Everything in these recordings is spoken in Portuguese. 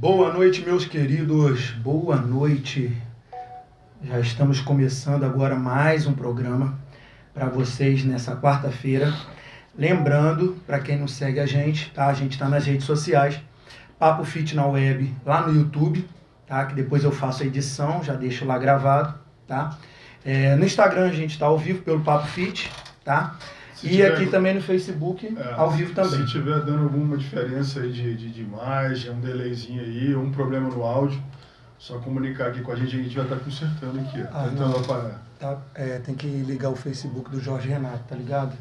Boa noite, meus queridos. Boa noite. Já estamos começando agora mais um programa para vocês nessa quarta-feira. Lembrando, para quem não segue a gente, tá? A gente está nas redes sociais, Papo Fit na Web, lá no YouTube, tá? Que depois eu faço a edição, já deixo lá gravado, tá? No Instagram a gente está ao vivo pelo Papo Fit, tá? Aqui também no Facebook, ao vivo também. Se tiver dando alguma diferença aí de imagem, um delayzinho aí, um problema no áudio, só comunicar aqui com a gente vai estar consertando aqui. Tem que ligar o Facebook do Jorge Renato, tá ligado?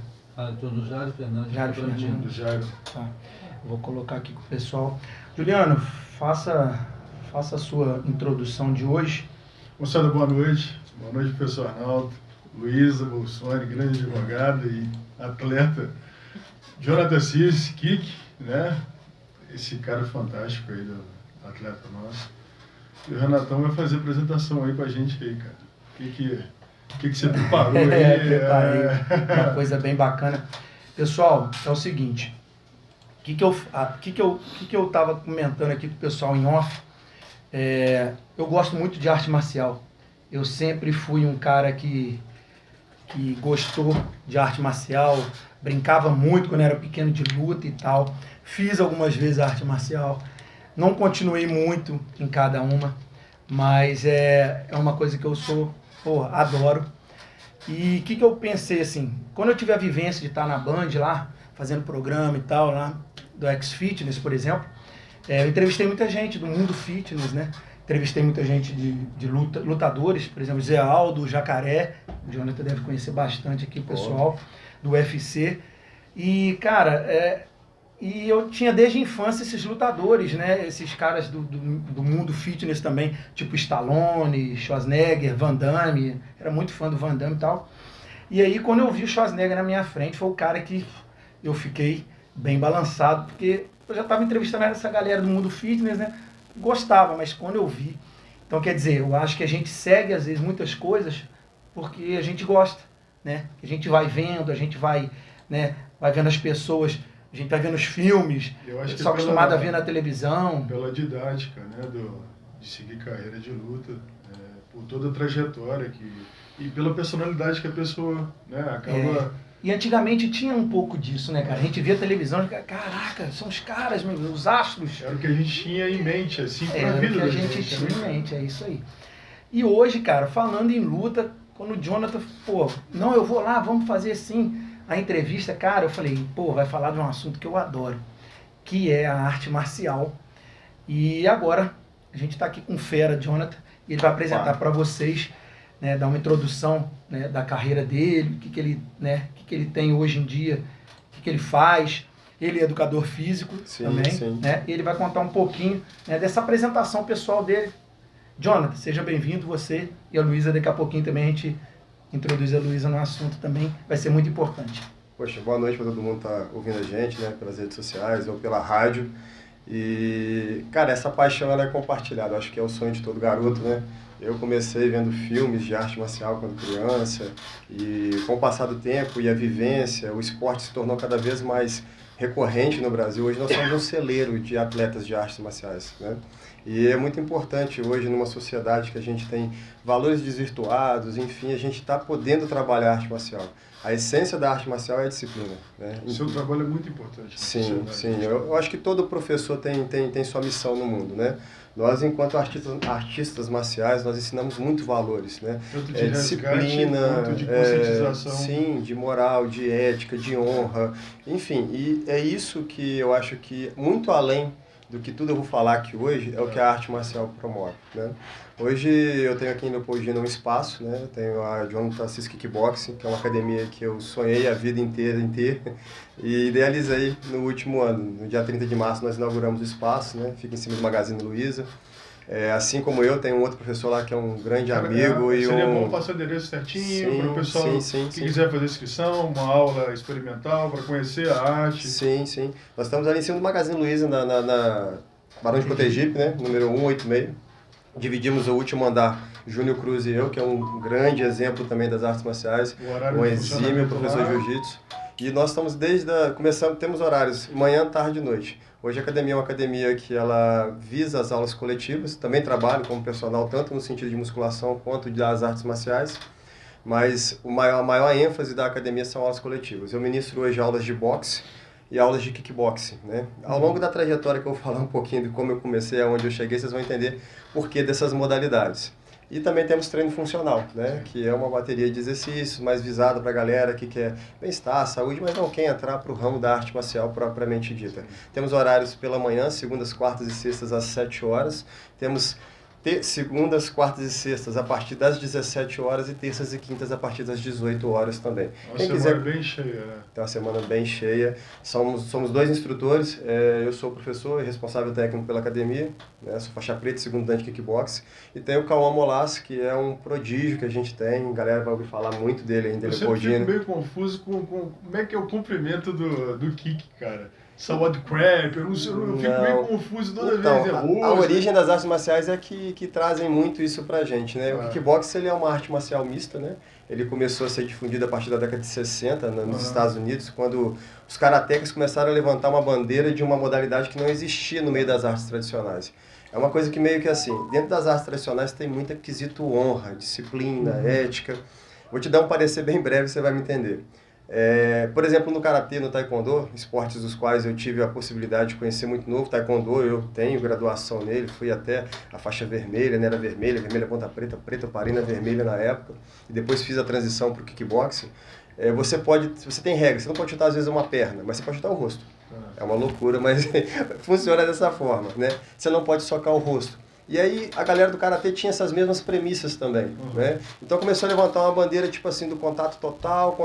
Do Jairo Fernandes. Jairo Fernandes. Do Jairo. Tá. Vou colocar aqui com o pessoal. Juliano, faça a sua introdução de hoje. Moçada, boa noite. Boa noite, professor Arnaldo, Luísa Bolsoni, grande advogada e atleta. Jonathan Cis, Kik, né? Esse cara fantástico aí do atleta nosso. E o Renatão vai fazer a apresentação aí com a gente aí, cara. O que você preparou aí? Preparei uma coisa bem bacana. Pessoal, é o seguinte. O que eu tava comentando aqui com o pessoal em off? Eu gosto muito de arte marcial. Eu sempre fui um cara que gostou de arte marcial, brincava muito quando era pequeno de luta e tal. Fiz algumas vezes arte marcial. Não continuei muito em cada uma, mas é uma coisa que eu adoro. E o que eu pensei assim, quando eu tive a vivência de estar na Band lá, fazendo programa e tal, lá do X-Fitness, por exemplo, eu entrevistei muita gente do mundo fitness, né? Entrevistei muita gente de lutadores, por exemplo, Zé Aldo, Jacaré, o Jonathan deve conhecer bastante aqui o pessoal do UFC. E, cara, e eu tinha desde a infância esses lutadores, né? Esses caras do mundo fitness também, tipo Stallone, Schwarzenegger, Van Damme. Era muito fã do Van Damme e tal. E aí, quando eu vi o Schwarzenegger na minha frente, foi o cara que eu fiquei bem balançado, porque eu já estava entrevistando essa galera do mundo fitness, né? Gostava, mas quando eu vi... Então, quer dizer, eu acho que a gente segue, às vezes, muitas coisas porque a gente gosta, né? A gente vai vendo, a gente vai, né? Vai vendo as pessoas... A gente vai vendo os filmes, só acostumado a ver na televisão. Pela didática, né, de seguir carreira de luta, por toda a trajetória e pela personalidade que a pessoa, né, acaba... E antigamente tinha um pouco disso, né, cara? A gente via televisão e caraca, são os caras, os astros. Era o que a gente tinha em mente, assim, pra vida. Era o que a gente tinha em mente, é isso aí. E hoje, cara, falando em luta, quando o Jonathan, não, eu vou lá, vamos fazer assim... A entrevista, cara, eu falei, vai falar de um assunto que eu adoro, que é a arte marcial. E agora, a gente está aqui com o fera, Jonathan, e ele vai apresentar para vocês, né, dar uma introdução, né, da carreira dele, o que ele tem hoje em dia, o que ele faz. Ele é educador físico também, né? E ele vai contar um pouquinho, né, dessa apresentação pessoal dele. Jonathan, seja bem-vindo, você e a Luísa, daqui a pouquinho também a gente... introduz a Luísa no assunto também, vai ser muito importante. Poxa, boa noite para todo mundo que está ouvindo a gente, né, pelas redes sociais ou pela rádio. E, cara, essa paixão ela é compartilhada, acho que é o sonho de todo garoto, né? Eu comecei vendo filmes de arte marcial quando criança e com o passar do tempo e a vivência, o esporte se tornou cada vez mais recorrente no Brasil. Hoje nós somos um celeiro de atletas de artes marciais, né? E é muito importante hoje, numa sociedade que a gente tem valores desvirtuados, enfim, a gente está podendo trabalhar a arte marcial. A essência da arte marcial é a disciplina, né? O seu trabalho é muito importante. Sim. Eu acho que todo professor tem sua missão no mundo, né? Nós, enquanto artistas marciais, nós ensinamos muitos valores, né? Tanto de disciplina, quanto de conscientização. Sim, de moral, de ética, de honra, enfim. E é isso que eu acho que, muito além do que tudo eu vou falar aqui hoje, é o que a arte marcial promove, né? Hoje eu tenho aqui em Leopoldina um espaço, né? Eu tenho a Jonathan Cis Kickboxing, que é uma academia que eu sonhei a vida inteira em ter e idealizei no último ano. No dia 30 de março nós inauguramos o espaço, né? Fica em cima do Magazine Luiza. Assim como eu, tem um outro professor lá que é um grande amigo. Seria bom passar o endereço certinho para o pessoal que quiser fazer inscrição, uma aula experimental para conhecer a arte. Sim. Nós estamos ali em cima do Magazine Luiza, na Barão de Cotegipe, né? Número 186. Dividimos o último andar, Júnior Cruz e eu, que é um grande exemplo também das artes marciais, um exímio professor de jiu-jitsu. E nós estamos temos horários manhã, tarde e noite. Hoje a academia é uma academia que ela visa as aulas coletivas, também trabalho como personal, tanto no sentido de musculação quanto das artes marciais, mas a maior ênfase da academia são aulas coletivas. Eu ministro hoje aulas de boxe e aulas de kickboxing, né? Ao longo da trajetória que eu vou falar um pouquinho de como eu comecei, aonde eu cheguei, vocês vão entender por que dessas modalidades. E também temos treino funcional, né? Que é uma bateria de exercícios mais visada para a galera que quer bem-estar, saúde, mas não quer entrar para o ramo da arte marcial propriamente dita. Temos horários pela manhã, segundas, quartas e sextas às 7 horas. Temos segundas, quartas e sextas a partir das 17 horas e terças e quintas a partir das 18 horas também. Uma semana bem cheia, né? Tem uma semana bem cheia. Somos 2 instrutores. Eu sou professor e responsável técnico pela academia. Né? Sou faixa preta, segundo dan de kickbox. E tem o Cauã Molas, que é um prodígio que a gente tem. A galera vai ouvir falar muito dele ainda. Eu sempre fico meio confuso com como é que é o comprimento do kick, cara. Salad crab, eu fico meio confuso toda vez. A origem das artes marciais é que trazem muito isso pra gente, né? O kickbox ele é uma arte marcial mista, né? Ele começou a ser difundido a partir da década de 60 nos Estados Unidos, quando os karatecas começaram a levantar uma bandeira de uma modalidade que não existia no meio das artes tradicionais. É uma coisa que meio que assim, dentro das artes tradicionais tem muito quesito honra, disciplina, ética. Vou te dar um parecer bem breve, você vai me entender. Por exemplo, no Karatê, no Taekwondo, esportes dos quais eu tive a possibilidade de conhecer muito novo, Taekwondo, eu tenho graduação nele, fui até a faixa vermelha, né? Era vermelha, ponta preta, eu parei na vermelha na época, e depois fiz a transição para o kickboxing. Você tem regras, você não pode chutar às vezes uma perna, mas você pode chutar o rosto. É uma loucura, mas funciona dessa forma, né? Você não pode socar o rosto. E aí a galera do Karatê tinha essas mesmas premissas também, né? Então começou a levantar uma bandeira tipo assim do contato total,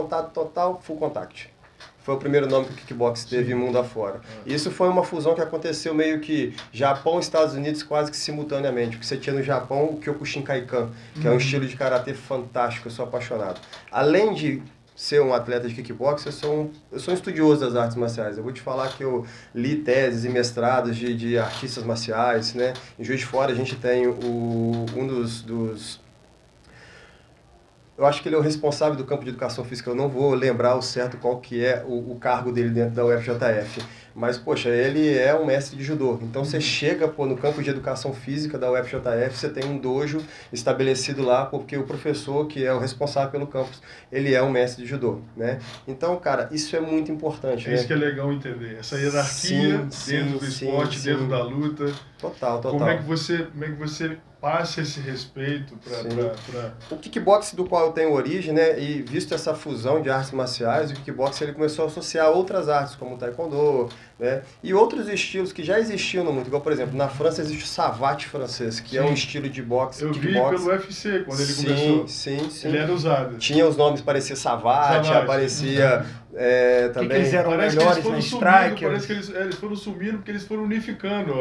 full contact. Foi o primeiro nome que o kickbox teve mundo afora. E isso foi uma fusão que aconteceu meio que Japão e Estados Unidos quase que simultaneamente. Porque você tinha no Japão o Kyokushinkai-kan, que é um estilo de Karatê fantástico, eu sou apaixonado. Além de ser um atleta de kickbox, eu sou um estudioso das artes marciais. Eu vou te falar que eu li teses e mestrados de artistas marciais, né? Em Juiz de Fora a gente tem um dos... Eu acho que ele é o responsável do campo de educação física. Eu não vou lembrar ao certo qual que é o cargo dele dentro da UFJF. Mas, poxa, ele é um mestre de judô. Então, você chega no campo de educação física da UFJF, você tem um dojo estabelecido lá, porque o professor, que é o responsável pelo campus, ele é um mestre de judô, né? Então, cara, isso é muito importante, né? Isso que é legal entender. Essa hierarquia dentro do esporte, dentro da luta. Total. Como é que você passa esse respeito para... O kickbox do qual eu tenho origem, né, e visto essa fusão de artes marciais, o kickbox ele começou a associar outras artes, como o taekwondo, né, e outros estilos que já existiam no mundo. Igual, por exemplo, na França existe o savate francês, que é um estilo de boxe. Eu vi pelo UFC quando ele começou. Sim. Ele era usado. Tinha os nomes, parecia savate, aparecia... também. Que eles eram melhores na Strike. Parece que eles foram sumindo porque eles foram unificando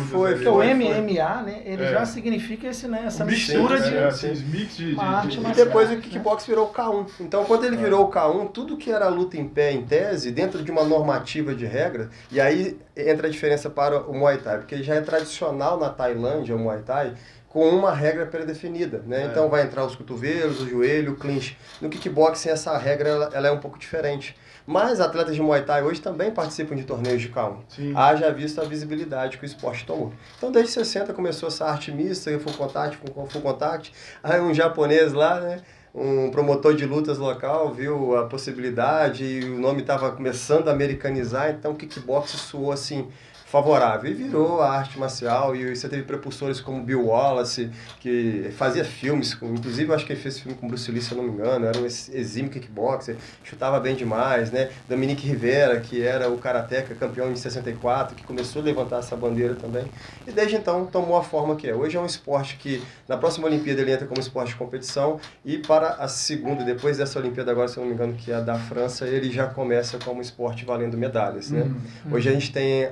Foi. Porque o MMA, né, ele já significa essa mistura de arte marcial. E depois o kickbox virou o K1. Então, quando ele virou o K1, tudo que era luta em pé, em tese, dentro de uma normativa de regra, e aí entra a diferença para o Muay Thai, porque já é tradicional na Tailândia o Muay Thai, com uma regra pré-definida, né? Então vai entrar os cotovelos, o joelho, o clinch. No kickboxing essa regra ela é um pouco diferente. Mas atletas de Muay Thai hoje também participam de torneios de K1. Haja visto a visibilidade que o esporte tomou. Então desde 60 começou essa arte mista, full contact. Aí um japonês lá, né? Um promotor de lutas local viu a possibilidade e o nome estava começando a americanizar, então o kickboxing soou assim favorável e virou a arte marcial. E você teve prepulsores como Bill Wallace, que fazia filmes, inclusive eu acho que ele fez filme com Bruce Lee, se eu não me engano, era um exímio kickboxer, chutava bem demais, né? Dominique Rivera, que era o karateca, campeão em 64, que começou a levantar essa bandeira também, e desde então tomou a forma que é. Hoje é um esporte que na próxima Olimpíada ele entra como esporte de competição, e para a segunda, depois dessa Olimpíada agora, se eu não me engano, que é a da França, ele já começa como esporte valendo medalhas, né? Hoje a gente tem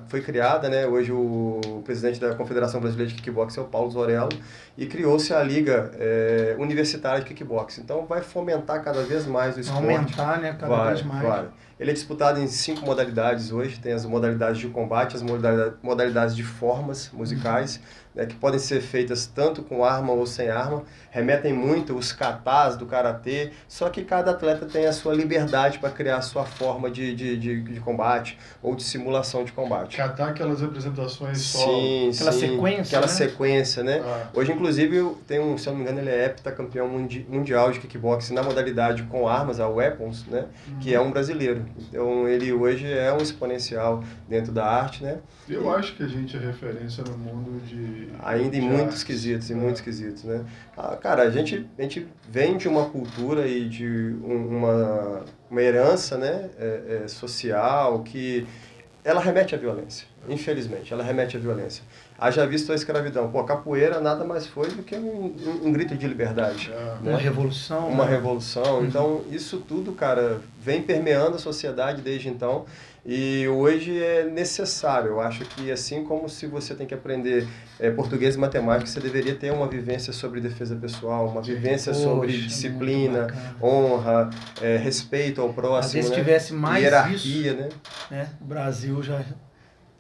foi criada, né? Hoje o presidente da Confederação Brasileira de Kickboxing é o Paulo Zorello, e criou-se a Liga Universitária de Kickboxing. Então vai fomentar cada vez mais o esporte. Aumentar, né? Cada vez mais. Vai. Ele é disputado em 5 modalidades hoje. Tem as modalidades de combate, as modalidades de formas musicais, né, que podem ser feitas tanto com arma ou sem arma, remetem muito os katas do karatê, só que cada atleta tem a sua liberdade para criar a sua forma de combate ou de simulação de combate. Catar aquelas apresentações só. Sim, Aquela sim, sequência, aquela né? sequência, né? Ah. Hoje, inclusive, tem se eu não me engano, ele é heptacampeão mundial de kickboxing na modalidade com armas, a weapons, né? Que é um brasileiro. Então, ele hoje é um exponencial dentro da arte, né? Eu acho que a gente é referência no mundo de. Ainda em de muitos arte. quesitos, né? Cara, a gente vem de uma cultura e de uma herança, né? Social que ela remete à violência, infelizmente, ela remete à violência. Haja visto a escravidão. Pô, a capoeira nada mais foi do que um grito de liberdade. Né? Uma revolução. Uma né? revolução. Então, isso tudo, cara, vem permeando a sociedade desde então. E hoje é necessário. Eu acho que assim como se você tem que aprender português e matemática, você deveria ter uma vivência sobre defesa pessoal, uma vivência sobre disciplina, honra, respeito ao próximo, às vezes né? tivesse mais hierarquia, isso, né? O Brasil já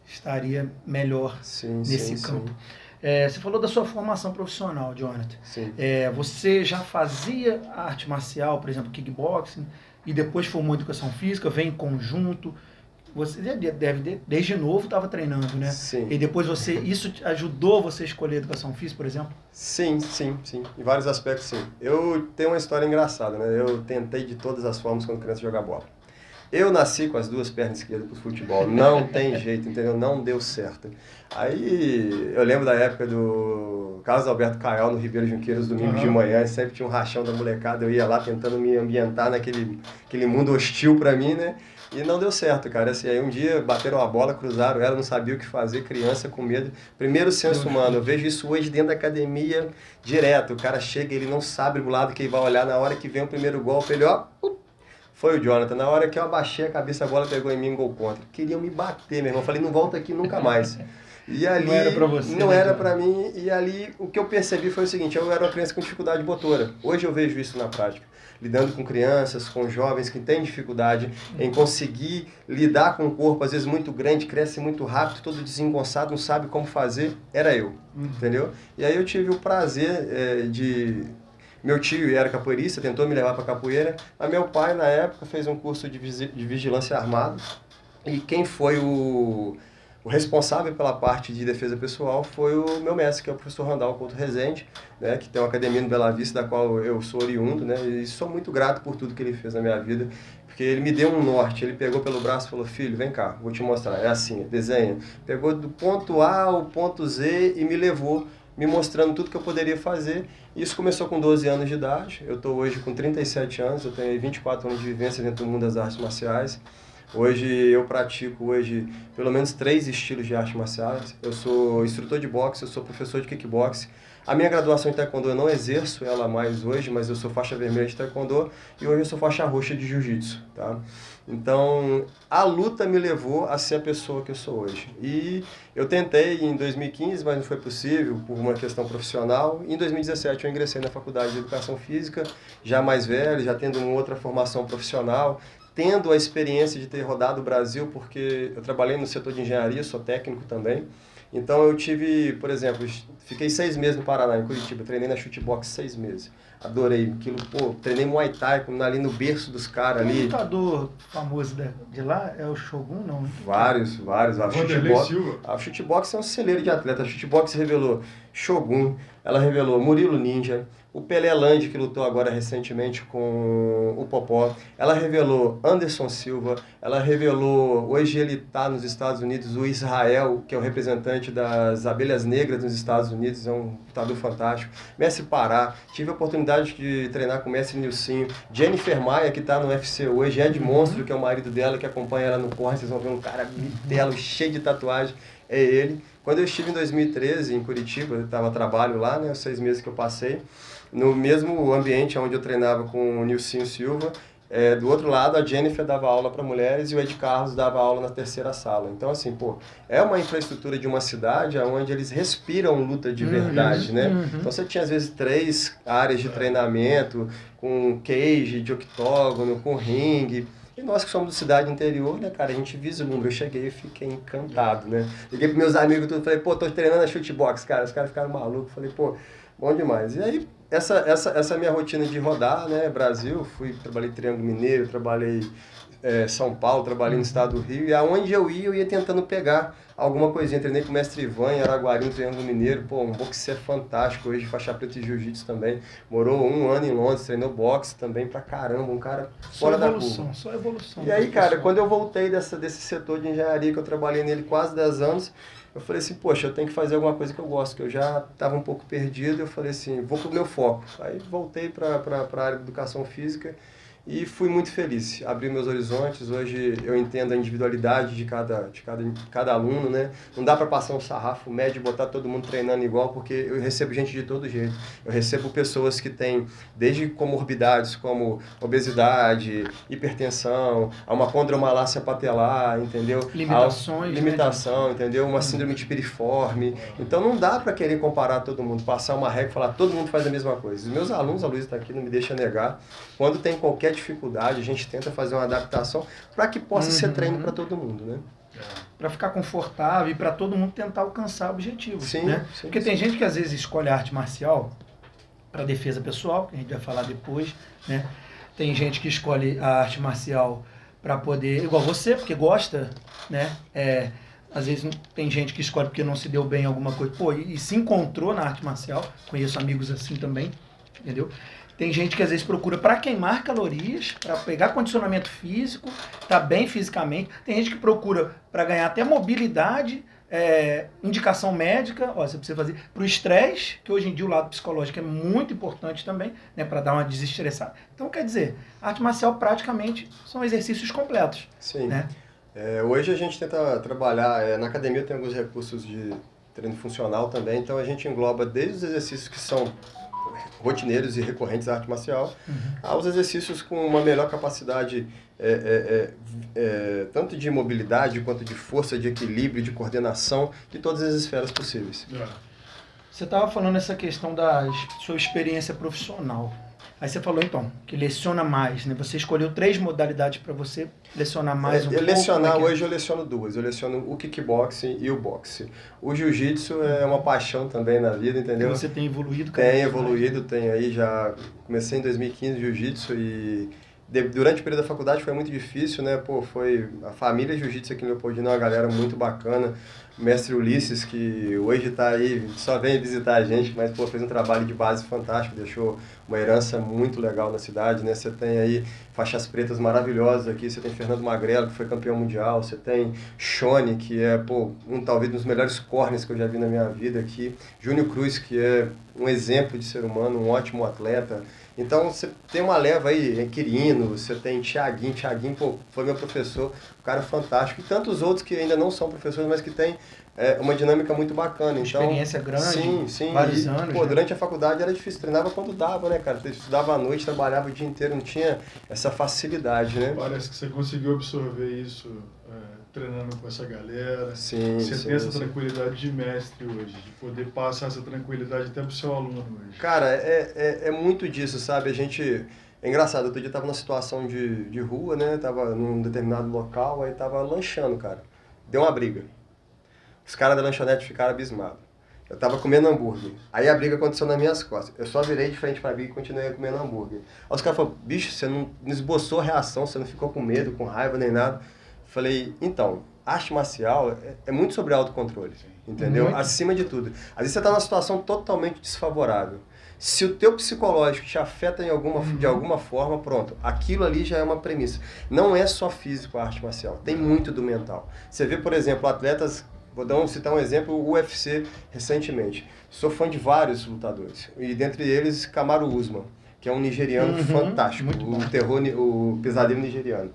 estaria melhor nesse campo. Sim. Você falou da sua formação profissional, Jonathan. Sim. Você já fazia arte marcial, por exemplo, kickboxing, e depois formou em educação física, vem em conjunto. Você deve, desde novo, estava treinando, né? Sim. E depois isso ajudou você a escolher educação física, por exemplo? Sim. Em vários aspectos, sim. Eu tenho uma história engraçada, né? Eu tentei de todas as formas quando criança jogar bola. Eu nasci com as duas pernas esquerdas para o futebol, não tem jeito, entendeu? Não deu certo. Aí eu lembro da época do Carlos Alberto Caial no Ribeiro Junqueiros, domingo de manhã, sempre tinha um rachão da molecada, eu ia lá tentando me ambientar naquele mundo hostil para mim, né? E não deu certo, cara. Assim, aí um dia bateram a bola, cruzaram ela, não sabia o que fazer, criança com medo. Primeiro senso humano, eu vejo isso hoje dentro da academia direto. O cara chega, ele não sabe o lado que ele vai olhar, na hora que vem o primeiro golpe, ele ó... Foi o Jonathan. Na hora que eu abaixei a cabeça, a bola pegou em mim, gol contra. Queriam me bater, meu irmão. Falei, não volta aqui nunca mais. E ali, não era pra você. Não era pra mim. E ali, o que eu percebi foi o seguinte, eu era uma criança com dificuldade motora. Hoje eu vejo isso na prática. Lidando com crianças, com jovens que têm dificuldade em conseguir lidar com um corpo, às vezes muito grande, cresce muito rápido, todo desengonçado, não sabe como fazer. Era eu, entendeu? E aí eu tive o prazer de... Meu tio era capoeirista, tentou me levar para capoeira, mas meu pai, na época, fez um curso de vigilância armada, e quem foi o responsável pela parte de defesa pessoal foi o meu mestre, que é o professor Randall Couto Rezende, né, que tem uma academia no Bela Vista, da qual eu sou oriundo, né, e sou muito grato por tudo que ele fez na minha vida, porque ele me deu um norte, ele pegou pelo braço e falou, filho, vem cá, vou te mostrar, é assim, desenha. Pegou do ponto A ao ponto Z e me levou, me mostrando tudo que eu poderia fazer. Isso começou com 12 anos de idade, eu estou hoje com 37 anos, eu tenho 24 anos de vivência dentro do mundo das artes marciais. Hoje eu pratico pelo menos 3 estilos de artes marciais. Eu sou instrutor de boxe, eu sou professor de kickboxing. A minha graduação em taekwondo eu não exerço ela mais hoje, mas eu sou faixa vermelha de taekwondo e hoje eu sou faixa roxa de jiu-jitsu, tá? Então, a luta me levou a ser a pessoa que eu sou hoje. E eu tentei em 2015, mas não foi possível por uma questão profissional. Em 2017 eu ingressei na Faculdade de Educação Física, já mais velho, já tendo uma outra formação profissional, tendo a experiência de ter rodado o Brasil, porque eu trabalhei no setor de engenharia, sou técnico também. Então eu tive, por exemplo, fiquei 6 meses no Paraná, em Curitiba, treinei na chutebox 6 meses. Adorei aquilo, treinei Muay Thai ali no berço dos caras ali. O lutador famoso de lá é o Shogun, não? Vários. A chutebox é um celeiro de atleta. A chutebox revelou Shogun, ela revelou Murilo Ninja, o Pelé Landi, que lutou agora recentemente com o Popó. Ela revelou Anderson Silva, ela revelou, hoje ele está nos Estados Unidos, o Israel, que é o representante das abelhas negras nos Estados Unidos, é um lutador fantástico. Mestre Pará, tive a oportunidade de treinar com o Mestre Nilcinho. Jennifer Maia, que está no UFC hoje, Ed Monstro, que é o marido dela, que acompanha ela no corre, vocês vão ver um cara bitelo, cheio de tatuagem, é ele. Quando eu estive em 2013 em Curitiba, eu estava a trabalho lá, né, os 6 meses que eu passei, no mesmo ambiente onde eu treinava com o Nilcinho Silva, do outro lado a Jennifer dava aula para mulheres e o Ed Carlos dava aula na terceira sala. Então assim, é uma infraestrutura de uma cidade onde eles respiram luta de verdade, né? Então você tinha às vezes 3 áreas de treinamento, com cage, de octógono, com ringue. E nós que somos de cidade interior, né, cara, a gente vislumbra. Eu cheguei e fiquei encantado, né? Liguei pros meus amigos tudo, falei, pô, tô treinando a chutebox, cara. Os caras ficaram malucos. Falei, pô, bom demais. E aí, essa minha rotina de rodar, né, Brasil, trabalhei Triângulo Mineiro, trabalhei São Paulo, trabalhei no estado do Rio, e aonde eu ia tentando pegar alguma coisinha. Treinei com o mestre Ivan em Araguari, no Triângulo Mineiro, pô, um boxe fantástico, hoje faixa preta de jiu-jitsu também. Morou 1 ano em Londres, treinou boxe também pra caramba, um cara fora da curva. Só evolução. E aí, cara, quando eu voltei desse setor de engenharia, que eu trabalhei nele quase 10 anos, eu falei assim, poxa, eu tenho que fazer alguma coisa que eu gosto, que eu já estava um pouco perdido, eu falei assim, vou pro meu foco. Aí voltei para a área de educação física e fui muito feliz. Abri meus horizontes, hoje eu entendo a individualidade de cada aluno, né? Não dá para passar um sarrafo médio e botar todo mundo treinando igual, porque eu recebo gente de todo jeito. Eu recebo pessoas que têm desde comorbidades como obesidade, hipertensão, a uma condromalácia patelar, entendeu? Limitação, entendeu? Uma síndrome de piriforme. Então não dá para querer comparar todo mundo, passar uma regra e falar todo mundo faz a mesma coisa. Os meus alunos, a Luísa está aqui, não me deixa negar, quando tem qualquer dificuldade, a gente tenta fazer uma adaptação para que possa ser treino para todo mundo, né? Para ficar confortável e para todo mundo tentar alcançar objetivos, sim, né? Sim, porque tem gente que às vezes escolhe a arte marcial para defesa pessoal, que a gente vai falar depois, né? Tem gente que escolhe a arte marcial para poder, igual você, porque gosta, né? Às vezes tem gente que escolhe porque não se deu bem em alguma coisa, pô, e se encontrou na arte marcial. Conheço amigos assim também, entendeu? Tem gente que às vezes procura para queimar calorias, para pegar condicionamento físico, tá bem fisicamente. Tem gente que procura para ganhar até mobilidade, indicação médica, você precisa fazer para o estresse, que hoje em dia o lado psicológico é muito importante também, né, para dar uma desestressada. Então, quer dizer, arte marcial praticamente são exercícios completos. Sim. Né? Hoje a gente tenta trabalhar, na academia tem alguns recursos de treino funcional também, então a gente engloba desde os exercícios que são rotineiros e recorrentes da arte marcial, aos exercícios com uma melhor capacidade tanto de mobilidade quanto de força, de equilíbrio, de coordenação, de todas as esferas possíveis. Você estava falando essa questão da sua experiência profissional. Aí você falou, então, que leciona mais, né? Você escolheu 3 modalidades para você lecionar mais pouco. Hoje eu leciono 2. Eu leciono o kickboxing e o boxe. O jiu-jitsu é uma paixão também na vida, entendeu? E você tem evoluído? Tenho aí já... Comecei em 2015 jiu-jitsu e... Durante o período da faculdade foi muito difícil, né? Pô, foi a família jiu-jitsu aqui no Leopoldina, uma galera muito bacana. O mestre Ulisses, que hoje está aí, só vem visitar a gente, mas pô, fez um trabalho de base fantástico, deixou uma herança muito legal na cidade, né? Você tem aí faixas pretas maravilhosas aqui, você tem Fernando Magrelo, que foi campeão mundial, você tem Shone, que é, pô, talvez um dos melhores corners que eu já vi na minha vida aqui, Júnior Cruz, que é um exemplo de ser humano, um ótimo atleta. Então, você tem uma leva aí, Quirino, você tem Thiaguinho, pô, foi meu professor, um cara fantástico, e tantos outros que ainda não são professores, mas que têm uma dinâmica muito bacana. Então, experiência grande, sim, vários anos. Pô, durante a faculdade era difícil, treinava quando dava, né, cara? Estudava à noite, trabalhava o dia inteiro, não tinha essa facilidade, né? Parece que você conseguiu absorver isso treinando com essa galera. Sim, você tem essa tranquilidade de mestre hoje, de poder passar essa tranquilidade até pro seu aluno hoje. Cara, é muito disso, sabe? A gente... É engraçado, outro dia eu tava numa situação de rua, né? Tava num determinado local, aí tava lanchando, cara. Deu uma briga. Os caras da lanchonete ficaram abismados. Eu tava comendo hambúrguer. Aí a briga aconteceu nas minhas costas. Eu só virei de frente pra briga e continuei comendo hambúrguer. Aí os caras falaram, bicho, você não esboçou reação, você não ficou com medo, com raiva, nem nada. Falei, então, arte marcial é muito sobre autocontrole, entendeu? Muito. Acima de tudo. Às vezes você tá numa situação totalmente desfavorável. Se o teu psicológico te afeta de alguma forma, pronto, aquilo ali já é uma premissa. Não é só físico a arte marcial, tem muito do mental. Você vê, por exemplo, atletas, citar um exemplo, o UFC recentemente. Sou fã de vários lutadores, e dentre eles Kamaru Usman, que é um nigeriano fantástico, o pesadelo nigeriano.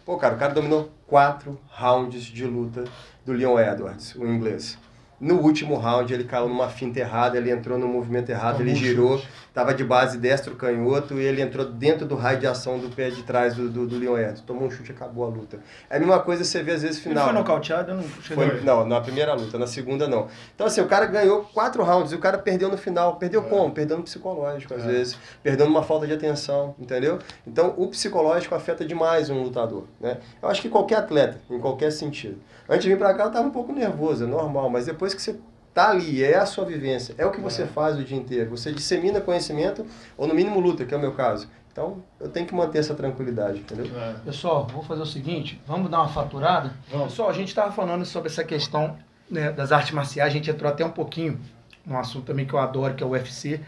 Pô, cara, o cara dominou 4 rounds de luta do Leon Edwards, o inglês. No último round ele caiu numa finta errada, ele entrou no movimento errado, ele girou, estava de base destro canhoto e ele entrou dentro do raio de ação do pé de trás do Leon Edson. Tomou um chute e acabou a luta. É a mesma coisa você vê às vezes final. Ele foi nocauteado? Eu não cheguei. Não, na primeira luta, na segunda não. Então assim, o cara ganhou 4 rounds e o cara perdeu no final. Perdeu como? Perdeu no psicológico às vezes, perdeu numa falta de atenção, entendeu? Então o psicológico afeta demais um lutador, né? Eu acho que qualquer atleta, em qualquer sentido. Antes de vir pra cá eu tava um pouco nervoso, é normal, mas depois que você tá ali, é a sua vivência, é o que você faz o dia inteiro. Você dissemina conhecimento, ou no mínimo luta, que é o meu caso. Então, eu tenho que manter essa tranquilidade, entendeu? Pessoal, vou fazer o seguinte, vamos dar uma faturada? Pessoal, a gente estava falando sobre essa questão, né, das artes marciais, a gente entrou até um pouquinho num assunto também que eu adoro, que é o UFC.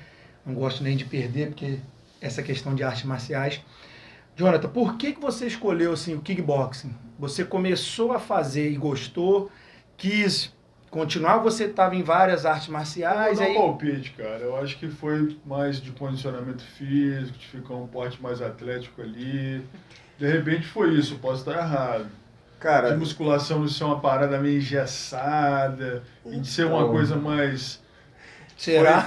Não gosto nem de perder, porque essa questão de artes marciais. Jonathan, por que você escolheu assim, o kickboxing? Você começou a fazer e gostou, quis continuar, você estava em várias artes marciais? Eu vou dar um palpite, cara. Eu acho que foi mais de condicionamento físico, de ficar um porte mais atlético ali. De repente foi isso, posso estar errado. Cara, de musculação de ser uma parada meio engessada, e de ser uma coisa mais... Será?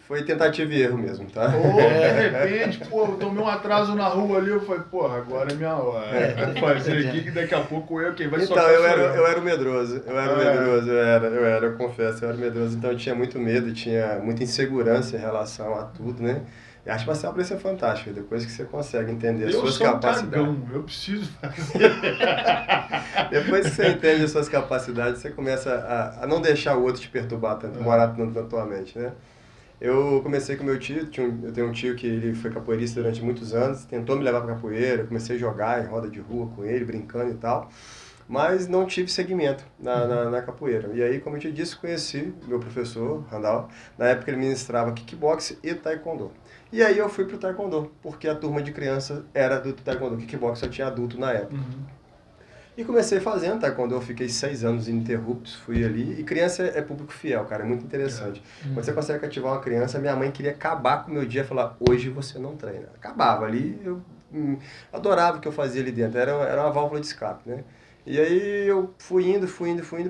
Foi tentativa e erro mesmo, tá? De repente, eu tomei um atraso na rua ali, eu falei, porra, agora é minha hora. Vou fazer aqui que daqui a pouco quem vai socar. Então, eu era medroso, eu confesso, eu era medroso, então eu tinha muito medo, tinha muita insegurança em relação a tudo, né? E a arte marcial para isso é fantástico, depois que você consegue entender as suas capacidades. Eu preciso fazer. Depois que você entende as suas capacidades, você começa a não deixar o outro te perturbar tanto, morar tanto na tua mente, né? Eu comecei com meu tio, eu tenho um tio que ele foi capoeirista durante muitos anos, tentou me levar para capoeira, eu comecei a jogar em roda de rua com ele, brincando e tal, mas não tive segmento na capoeira. E aí, como eu te disse, conheci meu professor, Randall, na época ele ministrava kickbox e taekwondo. E aí eu fui pro taekwondo, porque a turma de criança era do taekwondo, kickbox só tinha adulto na época. E comecei fazendo taekwondo, eu fiquei 6 anos ininterruptos, fui ali. E criança é público fiel, cara, é muito interessante. Quando você consegue cativar uma criança, minha mãe queria acabar com o meu dia, falar, hoje você não treina. Acabava ali, eu adorava o que eu fazia ali dentro, era uma válvula de escape, né? E aí eu fui indo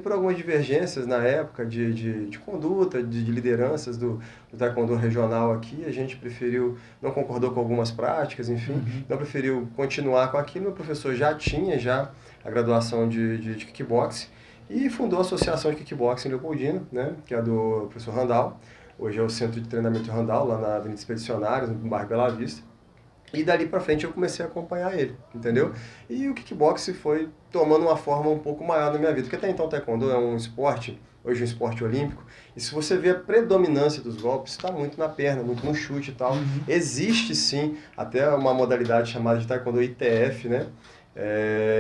por algumas divergências na época de conduta, de lideranças do taekwondo regional aqui. A gente preferiu, não concordou com algumas práticas, enfim, não preferiu continuar com aquilo. Meu professor já tinha a graduação de kickboxing e fundou a Associação de Kickboxing Leopoldina, né, que é do professor Randall. Hoje é o Centro de Treinamento Randall, lá na Avenida Expedicionários, no bairro Bela Vista. E dali pra frente eu comecei a acompanhar ele, entendeu? E o kickboxing foi tomando uma forma um pouco maior na minha vida. Porque até então o taekwondo é um esporte, hoje é um esporte olímpico, e se você vê a predominância dos golpes, está muito na perna, muito no chute e tal. Existe sim até uma modalidade chamada de taekwondo ITF, né?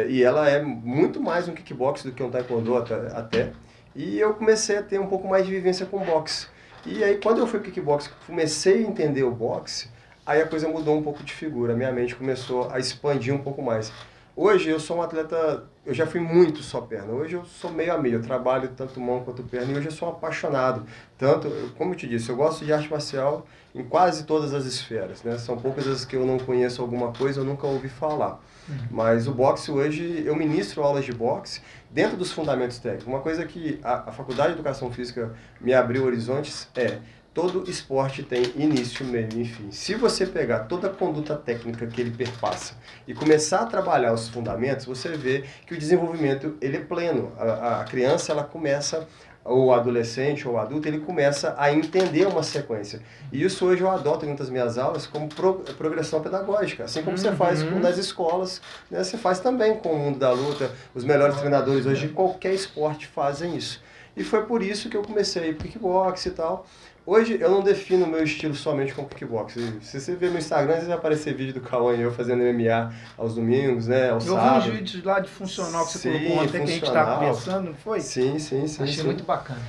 E ela é muito mais um kickboxing do que um taekwondo até. E eu comecei a ter um pouco mais de vivência com boxe. E aí quando eu fui pro kickboxing, comecei a entender o boxe, aí a coisa mudou um pouco de figura, minha mente começou a expandir um pouco mais. Hoje eu sou um atleta, eu já fui muito só perna, hoje eu sou meio a meio, eu trabalho tanto mão quanto perna e hoje eu sou apaixonado. Tanto, como eu te disse, eu gosto de arte marcial em quase todas as esferas, né? São poucas as que eu não conheço alguma coisa, eu nunca ouvi falar. Mas o boxe hoje, eu ministro aulas de boxe dentro dos fundamentos técnicos. Uma coisa que a Faculdade de Educação Física me abriu horizontes todo esporte tem início, meio e fim. Se você pegar toda a conduta técnica que ele perpassa e começar a trabalhar os fundamentos, você vê que o desenvolvimento ele é pleno. A criança ela começa, ou o adolescente ou o adulto, ele começa a entender uma sequência. E isso hoje eu adoto em muitas minhas aulas como progressão pedagógica. Assim como você faz nas escolas, né, você faz também com o mundo da luta. Os melhores treinadores hoje de qualquer esporte fazem isso. E foi por isso que eu comecei a ir pro kickbox e tal. Hoje eu não defino o meu estilo somente com kickboxing. Se você ver no Instagram, vai aparecer vídeo do Cauã e eu fazendo MMA aos domingos, né, aos sábados. Eu vi uns vídeos lá de funcional que você colocou ontem que a gente estava conversando, não foi? Sim. Achei muito bacana.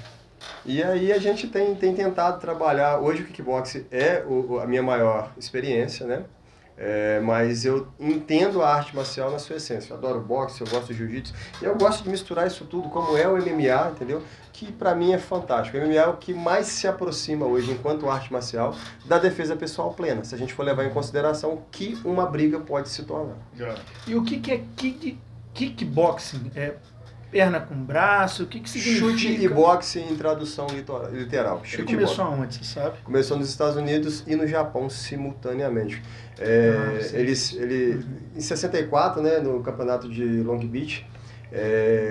E aí a gente tem tentado trabalhar, hoje o kickboxing é a minha maior experiência, né? Mas eu entendo a arte marcial na sua essência. Eu adoro boxe, eu gosto de jiu-jitsu. E eu gosto de misturar isso tudo, como é o MMA, entendeu? Que pra mim é fantástico. O MMA é o que mais se aproxima hoje, enquanto arte marcial, da defesa pessoal plena. Se a gente for levar em consideração o que uma briga pode se tornar. E o que é kickboxing? perna com braço, o que significa? Chute e boxe em tradução literal. Ele Chute começou e boxe. aonde, você sabe? Começou nos Estados Unidos e no Japão simultaneamente. Em 64, né, no campeonato de Long Beach,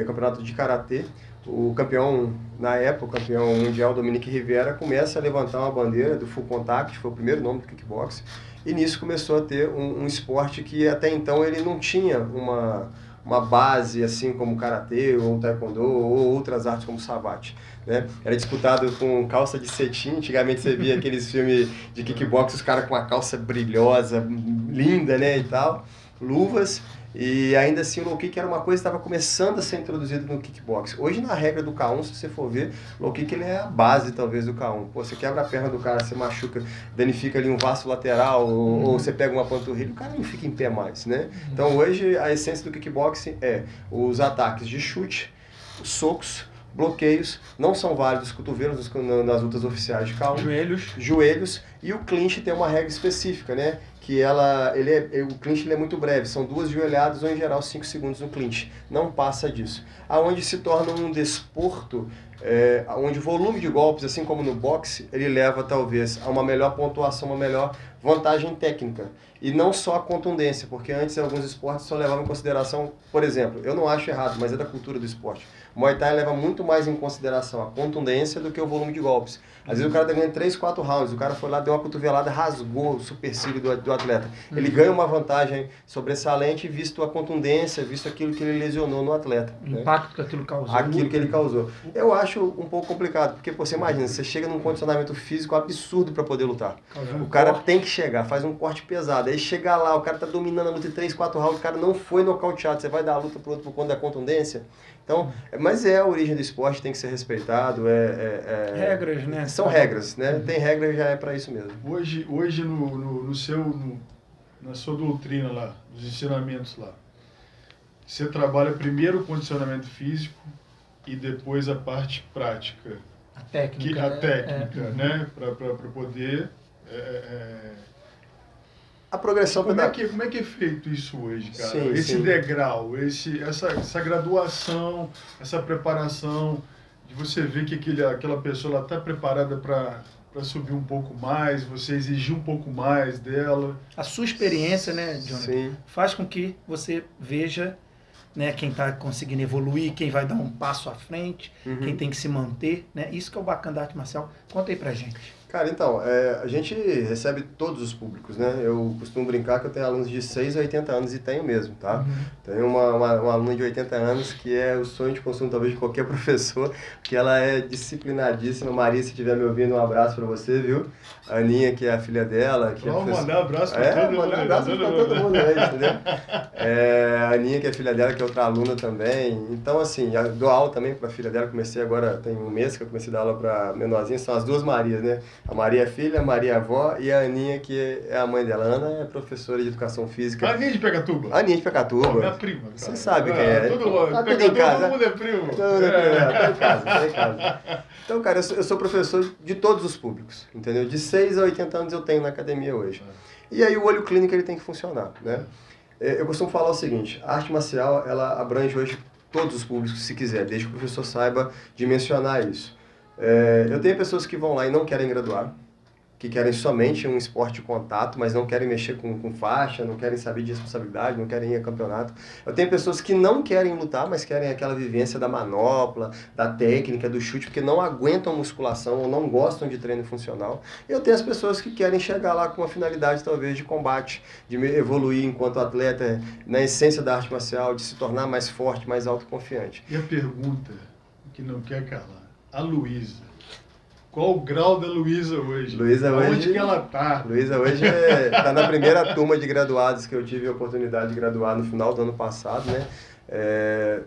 campeonato de karatê, o campeão, na época, o campeão mundial Dominique Rivera começa a levantar uma bandeira do Full Contact, foi o primeiro nome do kickboxing, e nisso começou a ter um esporte que até então ele não tinha uma base assim como o karatê ou o taekwondo ou outras artes como o savate, né? Era disputado com calça de cetim. Antigamente você via aqueles filmes de kickbox, os caras com a calça brilhosa, linda, né, e tal, luvas. E ainda assim o low kick era uma coisa que estava começando a ser introduzida no kickbox. Hoje na regra do K1, se você for ver, o low kick ele é a base talvez do K1. Pô, você quebra a perna do cara, você machuca, danifica ali um vasto lateral, ou você pega uma panturrilha, o cara não fica em pé mais, né? Então hoje a essência do kickboxing é os ataques de chute, os socos, bloqueios, não são válidos cotovelos nas lutas oficiais de K1. Joelhos. E o clinch tem uma regra específica, né? Que o clinch ele é muito breve, são 2 joelhadas ou em geral 5 segundos no clinch. Não passa disso. Aonde se torna um desporto, onde o volume de golpes, assim como no boxe, ele leva talvez a uma melhor pontuação, uma melhor vantagem técnica. E não só a contundência, porque antes alguns esportes só levavam em consideração, por exemplo, eu não acho errado, mas é da cultura do esporte. O Muay Thai leva muito mais em consideração a contundência do que o volume de golpes. Às vezes o cara tá ganhando 3, 4 rounds, o cara foi lá, deu uma cotovelada, rasgou o supercílio do atleta. Ele ganha uma vantagem sobressalente visto a contundência, visto aquilo que ele lesionou no atleta. O impacto que aquilo causou. Aquilo que ele causou. Eu acho um pouco complicado, porque você imagina, você chega num condicionamento físico absurdo para poder lutar. O cara tem que chegar, faz um corte pesado, aí chega lá, o cara tá dominando a luta em 3, 4 rounds, o cara não foi nocauteado, você vai dar a luta pro outro por conta da contundência. Então, mas a origem do esporte, tem que ser respeitado. Regras, né? São regras, né? Tem regra já é para isso mesmo. Hoje na sua doutrina lá, nos ensinamentos lá, você trabalha primeiro o condicionamento físico e depois a parte prática. A técnica. Né? Para poder... A progressão como é que é feito isso hoje, cara? Sim, esse sim. degrau, essa graduação, essa preparação, de você ver que aquela pessoa está preparada para subir um pouco mais, você exigir um pouco mais dela. A sua experiência, né, Jonathan, Sim. faz com que você veja, né, quem está conseguindo evoluir, quem vai dar um passo à frente, quem tem que se manter, né? Isso que é o bacana da arte marcial. Conta aí pra gente. Cara, então, a gente recebe todos os públicos, né? Eu costumo brincar que eu tenho alunos de 6 a 80 anos e tenho mesmo, tá? Tenho uma aluna de 80 anos que é o sonho de consumo talvez de qualquer professor, que ela é disciplinadíssima. Maria, se estiver me ouvindo, um abraço pra você, viu? A Aninha, que é a filha dela. Vamos mandar um abraço pra todo mundo. Mandar um abraço pra todo mundo aí, entendeu? A Aninha, que é a filha dela, que é outra aluna também. Então, assim, eu dou aula também pra filha dela. Comecei agora, tem um mês que eu comecei a dar aula pra menorzinha. São as duas Marias, né? A Maria é filha, a Maria é avó, e a Aninha, que é a mãe dela. A Ana é professora de educação física. A Aninha de Pecatuba? A Aninha de Pecatuba. Minha prima. Cara. Você sabe quem é. Tudo em casa. Todo mundo é primo. Todo mundo é primo, tá em casa. Então, cara, eu sou professor de todos os públicos, entendeu? De 6 a 80 anos eu tenho na academia hoje. E aí o olho clínico ele tem que funcionar, né? Eu costumo falar o seguinte, a arte marcial, ela abrange hoje todos os públicos, se quiser, desde que o professor saiba dimensionar isso. Eu tenho pessoas que vão lá e não querem graduar, que querem somente um esporte de contato, mas não querem mexer com faixa, não querem saber de responsabilidade, não querem ir a campeonato. Eu tenho pessoas que não querem lutar, mas querem aquela vivência da manopla, da técnica, do chute, porque não aguentam musculação ou não gostam de treino funcional. E eu tenho as pessoas que querem chegar lá com uma finalidade, talvez, de combate, de evoluir enquanto atleta, na essência da arte marcial, de se tornar mais forte, mais autoconfiante. E a pergunta que não quer calar, a Luísa. Qual o grau da Luísa hoje? Luísa hoje... Onde que ela tá? Luísa hoje está na primeira turma de graduados que eu tive a oportunidade de graduar no final do ano passado, né?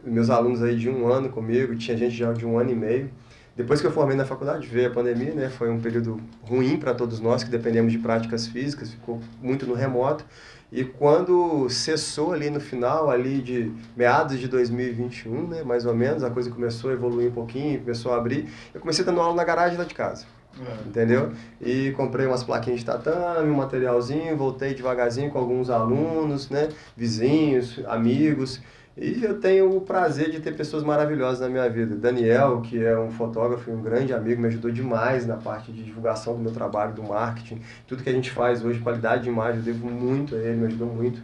Meus alunos aí de 1 ano comigo, tinha gente já de 1 ano e meio. Depois que eu formei na faculdade, veio a pandemia, né? Foi um período ruim para todos nós, que dependemos de práticas físicas, ficou muito no remoto. E quando cessou ali no final, ali de meados de 2021, né, mais ou menos, a coisa começou a evoluir um pouquinho, começou a abrir, eu comecei dando aula na garagem lá de casa. Entendeu? E comprei umas plaquinhas de tatame, um materialzinho, voltei devagarzinho com alguns alunos, né? Vizinhos, amigos. E eu tenho o prazer de ter pessoas maravilhosas na minha vida. Daniel, que é um fotógrafo e um grande amigo, me ajudou demais na parte de divulgação do meu trabalho, do marketing. Tudo que a gente faz hoje, qualidade de imagem, eu devo muito a ele, me ajudou muito.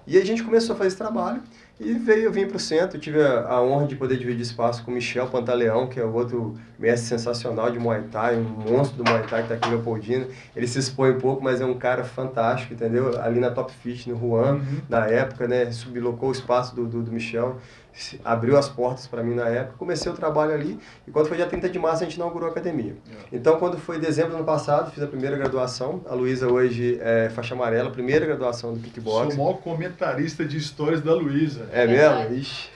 E a gente começou a fazer esse trabalho. E eu vim para o centro, tive a honra de poder dividir espaço com o Michel Pantaleão, que é outro mestre sensacional de Muay Thai, um monstro do Muay Thai que está aqui em Leopoldina. Ele se expõe um pouco, mas é um cara fantástico, entendeu? Ali na Top Fit, no Juan, na época, né? Sublocou o espaço do Michel, abriu as portas para mim na época. Comecei o trabalho ali e quando foi dia 30 de março a gente inaugurou a academia. Então, quando foi dezembro do ano passado, fiz a primeira graduação. A Luísa hoje é faixa amarela, primeira graduação do kickbox. Sou o maior comentarista de histórias da Luísa. É mesmo? Ixi.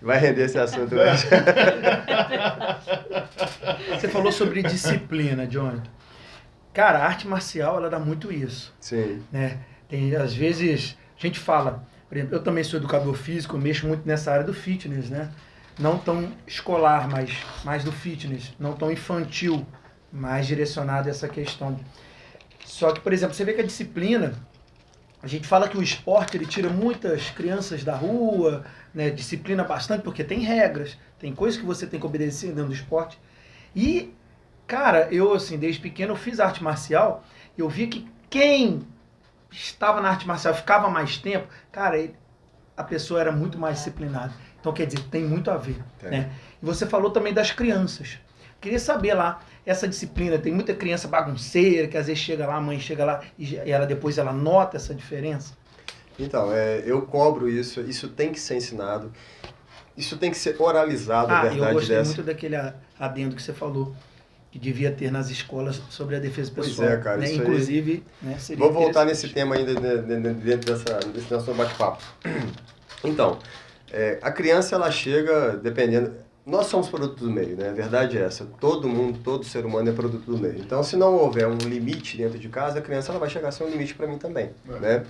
Vai render esse assunto hoje. Você falou sobre disciplina, Johnny. Cara, a arte marcial, ela dá muito isso. Sim. Né? Tem, às vezes, a gente fala, por exemplo, eu também sou educador físico, eu mexo muito nessa área do fitness, né? Não tão escolar, mas mais do fitness, não tão infantil, mais direcionado a essa questão. Só que, por exemplo, você vê que a disciplina, a gente fala que o esporte ele tira muitas crianças da rua, né? Disciplina bastante, porque tem regras, tem coisas que você tem que obedecer dentro do esporte. E, cara, eu, assim, desde pequeno eu fiz arte marcial, eu vi que quem estava na arte marcial, ficava mais tempo, cara, a pessoa era muito mais disciplinada. Então, quer dizer, tem muito a ver. Né? E você falou também das crianças. Queria saber lá, essa disciplina, tem muita criança bagunceira, que às vezes chega lá, a mãe chega lá e ela depois ela nota essa diferença? Então, eu cobro isso tem que ser ensinado, isso tem que ser oralizado, a verdade eu gostei dessa. muito daquele adendo que você falou, que devia ter nas escolas sobre a defesa pessoal. Pois é, cara, né? isso inclusive, aí... né, seria Vou voltar nesse tema ainda dentro desse nosso bate-papo. Então, a criança, ela chega, dependendo... Nós somos produto do meio, né? A verdade é essa. Todo mundo, todo ser humano é produto do meio. Então, se não houver um limite dentro de casa, a criança ela vai chegar a ser um limite para mim também, né?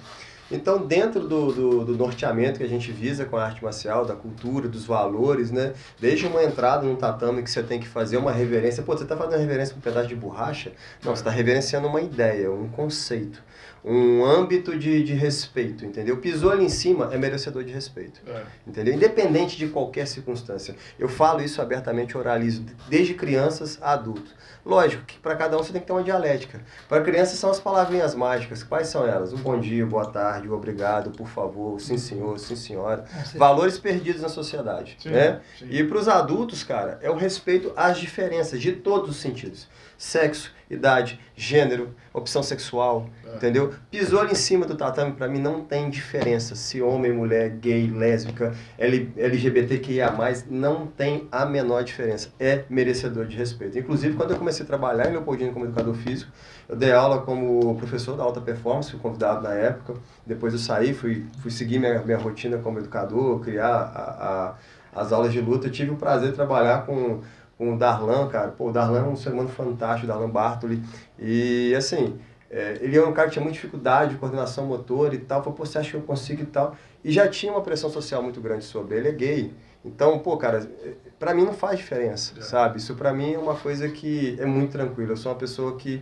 Então, dentro do norteamento que a gente visa com a arte marcial, da cultura, dos valores, né? Desde uma entrada num tatame que você tem que fazer uma reverência. Pô, você está fazendo uma reverência com um pedaço de borracha? Não, você está reverenciando uma ideia, um conceito, um âmbito de respeito, entendeu? Pisou ali em cima, é merecedor de respeito, entendeu? Independente de qualquer circunstância. Eu falo isso abertamente, oralizo, desde crianças a adultos. Lógico que para cada um você tem que ter uma dialética. Para crianças são as palavrinhas mágicas. Quais são elas? Um bom dia, boa tarde, obrigado, por favor, sim senhor, sim senhora. Valores perdidos na sociedade, né? Sim. E para os adultos, cara, é o respeito às diferenças de todos os sentidos. Sexo, idade, gênero, opção sexual, entendeu? Pisou ali em cima do tatame, para mim não tem diferença. Se homem, mulher, gay, lésbica, LGBTQIA+, não tem a menor diferença. É merecedor de respeito. Inclusive, quando eu comecei a trabalhar em Leopoldina como educador físico, eu dei aula como professor da alta performance, fui convidado na época. Depois eu saí, fui seguir minha rotina como educador, criar as aulas de luta. Eu tive o prazer de trabalhar com o Darlan, cara. Pô, o Darlan é um ser humano fantástico, o Darlan Bartoli. E, assim, ele é um cara que tinha muita dificuldade de coordenação motora e tal. Falei, pô, você acha que eu consigo e tal? E já tinha uma pressão social muito grande sobre ele. Ele é gay. Então, pô, cara, pra mim não faz diferença, sabe? Isso pra mim é uma coisa que é muito tranquila. Eu sou uma pessoa que...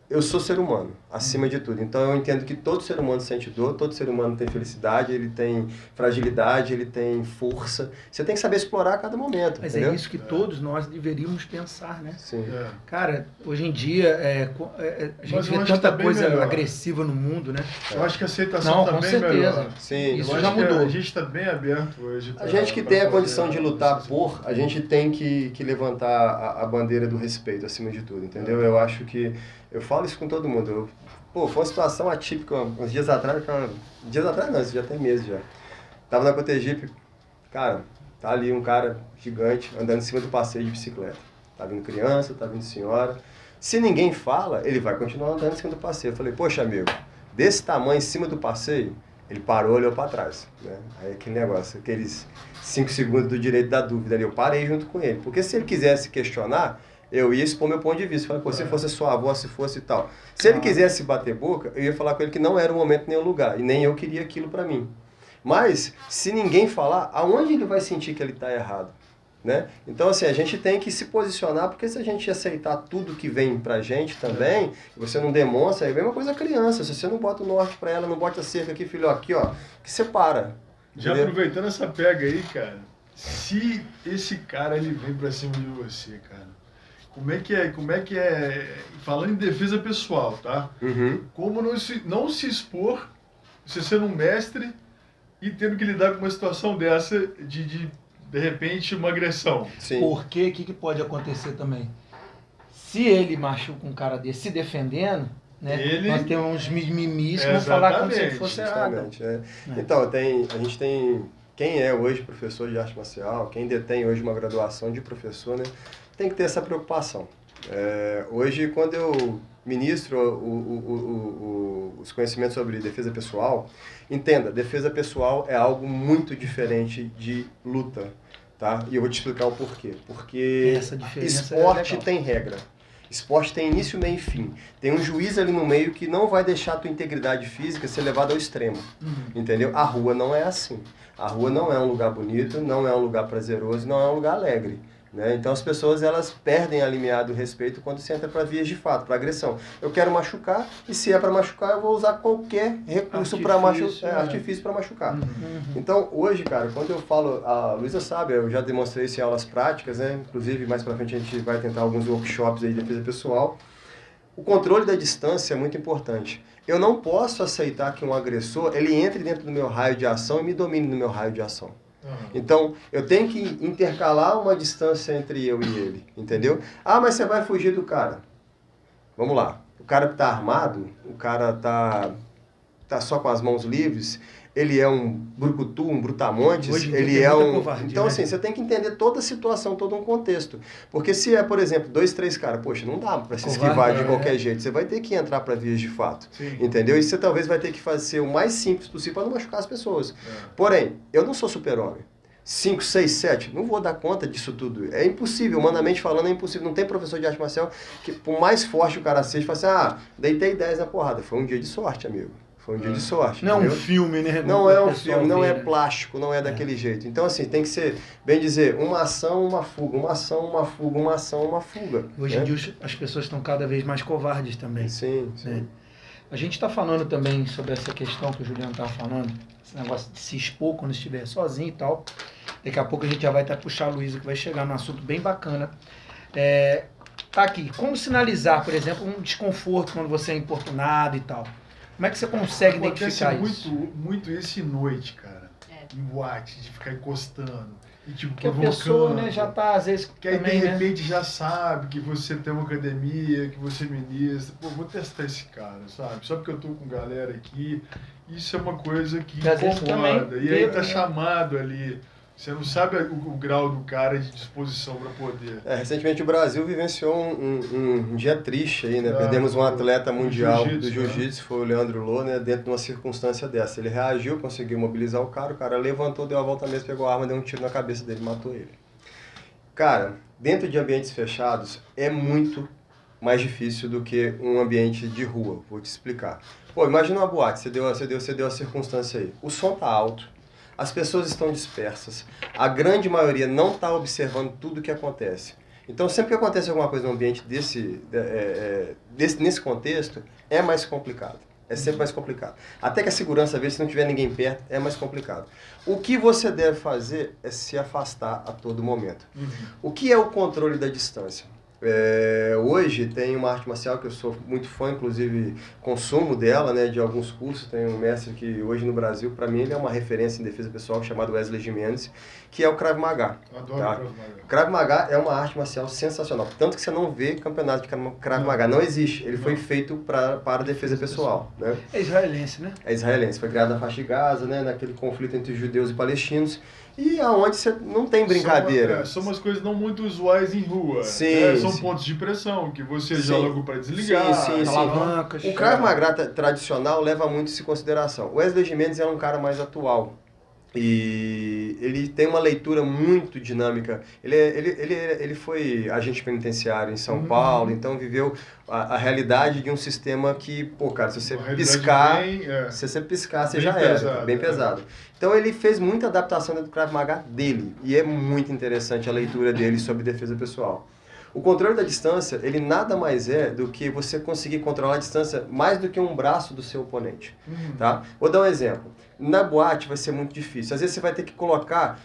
Eu sou ser humano, acima de tudo. Então eu entendo que todo ser humano sente dor, todo ser humano tem felicidade, ele tem fragilidade, ele tem força. Você tem que saber explorar a cada momento. Mas entendeu? é isso que todos nós deveríamos pensar, né? Sim. Cara, hoje em dia a gente vê tanta coisa agressiva no mundo, né? Eu acho que a aceitação está bem melhor. Sim. Isso já mudou. A gente está bem aberto hoje. A gente que tem a condição de lutar por, a gente tem que levantar a bandeira do respeito acima de tudo, entendeu? Eu acho que eu falo isso com todo mundo. Pô, foi uma situação atípica, uns dias atrás, não, isso já tem meses já. Tava na Cotegipe, cara, tá ali um cara gigante andando em cima do passeio de bicicleta. Tá vindo criança, tá vindo senhora. Se ninguém fala, ele vai continuar andando em cima do passeio. Eu falei, poxa amigo, desse tamanho em cima do passeio, ele parou, olhou para trás, né? Aí aquele negócio, aqueles 5 segundos do direito da dúvida ali, eu parei junto com ele. Porque se ele quisesse questionar, eu ia expor meu ponto de vista. Falei, pô, se fosse sua avó, se fosse e tal. Se ele quisesse bater boca, eu ia falar com ele que não era o momento nem o lugar. E nem eu queria aquilo pra mim. Mas, se ninguém falar, aonde ele vai sentir que ele tá errado? né? Então, assim, a gente tem que se posicionar, porque se a gente aceitar tudo que vem pra gente também, e você não demonstra, é a mesma coisa a criança. Se você não bota o norte pra ela, não bota a cerca aqui, filho, aqui, ó, que separa. Já entendeu? aproveitando essa pega aí, cara, se esse cara ele vem pra cima de você, cara, como é que é, falando em defesa pessoal, tá? Uhum. Como não se expor, você sendo um mestre e tendo que lidar com uma situação dessa de repente, uma agressão. Sim. Porque o que pode acontecer também? Se ele machuca um cara desse se defendendo, né? Nós temos uns mimimis que vão falar como se ele fosse errado. Justamente, é. Então, a gente tem... Quem é hoje professor de arte marcial, quem detém hoje uma graduação de professor, né, tem que ter essa preocupação. Hoje, quando eu ministro os conhecimentos sobre defesa pessoal, entenda, defesa pessoal é algo muito diferente de luta, tá? E eu vou te explicar o porquê. Porque essa diferença esporte é tem regra. Esporte tem início, meio e fim. Tem um juiz ali no meio que não vai deixar a tua integridade física ser levada ao extremo. Entendeu? A rua não é assim. A rua não é um lugar bonito, não é um lugar prazeroso, não é um lugar alegre. Né? Então as pessoas elas perdem a limiar do respeito quando se entra para vias de fato, para agressão. Eu quero machucar e se é para machucar eu vou usar qualquer recurso para artifício para machucar. Então hoje, cara, quando eu falo, a Luísa sabe, eu já demonstrei isso em aulas práticas, né? Inclusive mais para frente a gente vai tentar alguns workshops aí de defesa pessoal. O controle da distância é muito importante. Eu não posso aceitar que um agressor ele entre dentro do meu raio de ação e me domine no meu raio de ação. Então, eu tenho que intercalar uma distância entre eu e ele, entendeu? Ah, mas você vai fugir do cara. Vamos lá. O cara que tá armado, o cara tá só com as mãos livres, ele é um brucutu, um brutamontes, Hoje em dia ele tem é muita um... covardia, Então, né? assim, você tem que entender toda a situação, todo um contexto. Porque se é, por exemplo, 2, 3 caras, poxa, não dá pra se esquivar de qualquer jeito. Você vai ter que entrar pra vias de fato. Sim. Entendeu? E você talvez vai ter que fazer o mais simples possível para não machucar as pessoas. Porém, eu não sou super-homem. 5, 6, 7, não vou dar conta disso tudo. É impossível, humanamente falando, é impossível. Não tem professor de arte marcial que, por mais forte o cara seja, fala assim, deitei 10 na porrada. Foi um dia de sorte, amigo. Foi um dia de sorte. Não é um entendeu? filme, né? Não é um filme, não é plástico, não é daquele jeito. Então, assim, tem que ser, bem dizer, uma ação, uma fuga, uma ação, uma fuga, uma ação, uma fuga. Hoje em dia as pessoas estão cada vez mais covardes também. Sim, sim. Né? A gente está falando também sobre essa questão que o Juliano estava falando, esse negócio de se expor quando estiver sozinho e tal. Daqui a pouco a gente já vai até puxar a Luísa, que vai chegar num assunto bem bacana. Tá aqui, como sinalizar, por exemplo, um desconforto quando você é importunado e tal? Como é que você consegue identificar isso? Muito isso em noite, cara. Em boate, de ficar encostando. E, tipo, Porque a pessoa, né, já tá, às vezes, que aí, também, de repente, já sabe que você tem uma academia, que você ministra. Pô, vou testar esse cara, sabe? Só porque eu tô com galera aqui. Isso é uma coisa que às vezes incomoda. também E aí tá né? chamado ali. Você não sabe o grau do cara de disposição para poder. Recentemente o Brasil vivenciou um dia triste aí, né? Perdemos um atleta mundial do jiu-jitsu, foi o Leandro Lô, né? Dentro de uma circunstância dessa. Ele reagiu, conseguiu mobilizar o cara levantou, deu a volta mesmo, pegou a arma, deu um tiro na cabeça dele e matou ele. Cara, dentro de ambientes fechados é muito mais difícil do que um ambiente de rua, vou te explicar. Pô, imagina uma boate, você deu a circunstância aí. O som tá alto. As pessoas estão dispersas. A grande maioria não está observando tudo o que acontece. Então, sempre que acontece alguma coisa no ambiente nesse contexto, é mais complicado. É sempre mais complicado. Até que a segurança veja, se não tiver ninguém perto, é mais complicado. O que você deve fazer é se afastar a todo momento. O que é o controle da distância? Hoje tem uma arte marcial que eu sou muito fã, inclusive consumo dela, né, de alguns cursos. Tem um mestre que hoje no Brasil, para mim, ele é uma referência em defesa pessoal, chamado Wesley Jimenez, que é o Krav Maga. Adoro tá? Krav Maga. Krav Maga é uma arte marcial sensacional, tanto que você não vê campeonato de Krav Maga, não existe. Ele foi feito para a defesa pessoal. Né? É israelense, né? É israelense, foi criado na faixa de Gaza, né, naquele conflito entre judeus e palestinos. E aonde você não tem brincadeira. São umas coisas não muito usuais em rua. Sim, né? São sim. pontos de pressão que você Sim. já logo para desligar. Sim. Alavancas. O Krav Maga tradicional leva muito isso em consideração. O Wesley Jimenez é um cara mais atual. E ele tem uma leitura muito dinâmica. Ele foi agente penitenciário em São Paulo, então viveu a realidade de um sistema que, pô, cara, se você piscar, se você piscar, você já era, bem pesado. Então ele fez muita adaptação dentro do Krav Maga dele, e é muito interessante a leitura dele sobre defesa pessoal. O controle da distância, ele nada mais é do que você conseguir controlar a distância mais do que um braço do seu oponente, tá? Vou dar um exemplo. Na boate vai ser muito difícil. Às vezes você vai ter que colocar,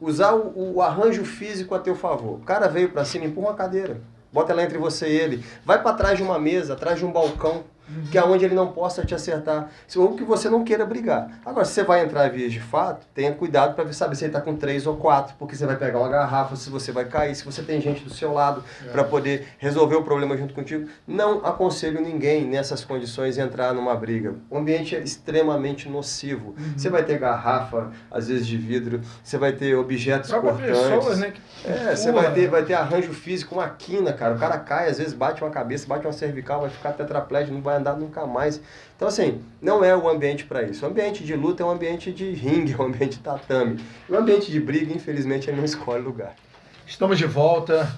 usar o arranjo físico a teu favor. O cara veio pra cima, empurra uma cadeira, bota ela entre você e ele, vai pra trás de uma mesa, atrás de um balcão, que é onde ele não possa te acertar, ou que você não queira brigar. Agora, se você vai entrar em vias de fato, tenha cuidado para saber se ele está com 3 ou 4, porque você vai pegar uma garrafa, se você vai cair, se você tem gente do seu lado para poder resolver o problema junto contigo. Não aconselho ninguém nessas condições entrar numa briga. O ambiente é extremamente nocivo. Você vai ter garrafa, às vezes de vidro, você vai ter objetos cortantes. Pessoas, né, você vai ter arranjo físico, uma quina, cara. O cara cai, às vezes bate uma cabeça, bate uma cervical, vai ficar tetraplégico, não vai andar nunca mais. Então, assim, não é o ambiente para isso. O ambiente de luta é um ambiente de ringue, é um ambiente de tatame. E o ambiente de briga, infelizmente, ele não escolhe lugar. Estamos de volta.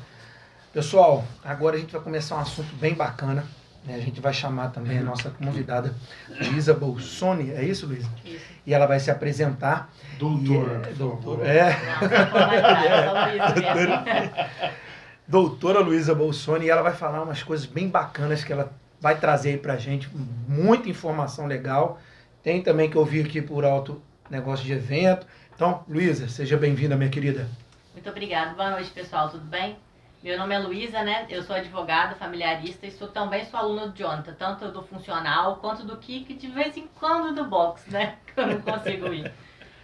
Pessoal, agora a gente vai começar um assunto bem bacana. Né? A gente vai chamar também a nossa convidada, Luísa Bolsoni. É isso, Luísa? Isso. E ela vai se apresentar. Doutora. Doutora Luísa Bolsoni. E ela vai falar umas coisas bem bacanas que ela vai trazer aí pra gente, muita informação legal. Tem também que ouvir aqui por alto negócio de evento. Então, Luísa, seja bem-vinda, minha querida. Muito obrigada. Boa noite, pessoal. Tudo bem? Meu nome é Luísa, né? Eu sou advogada, familiarista e também sou aluna do Jonathan, tanto do funcional quanto do kick, de vez em quando do boxe, né? Que eu não consigo ir.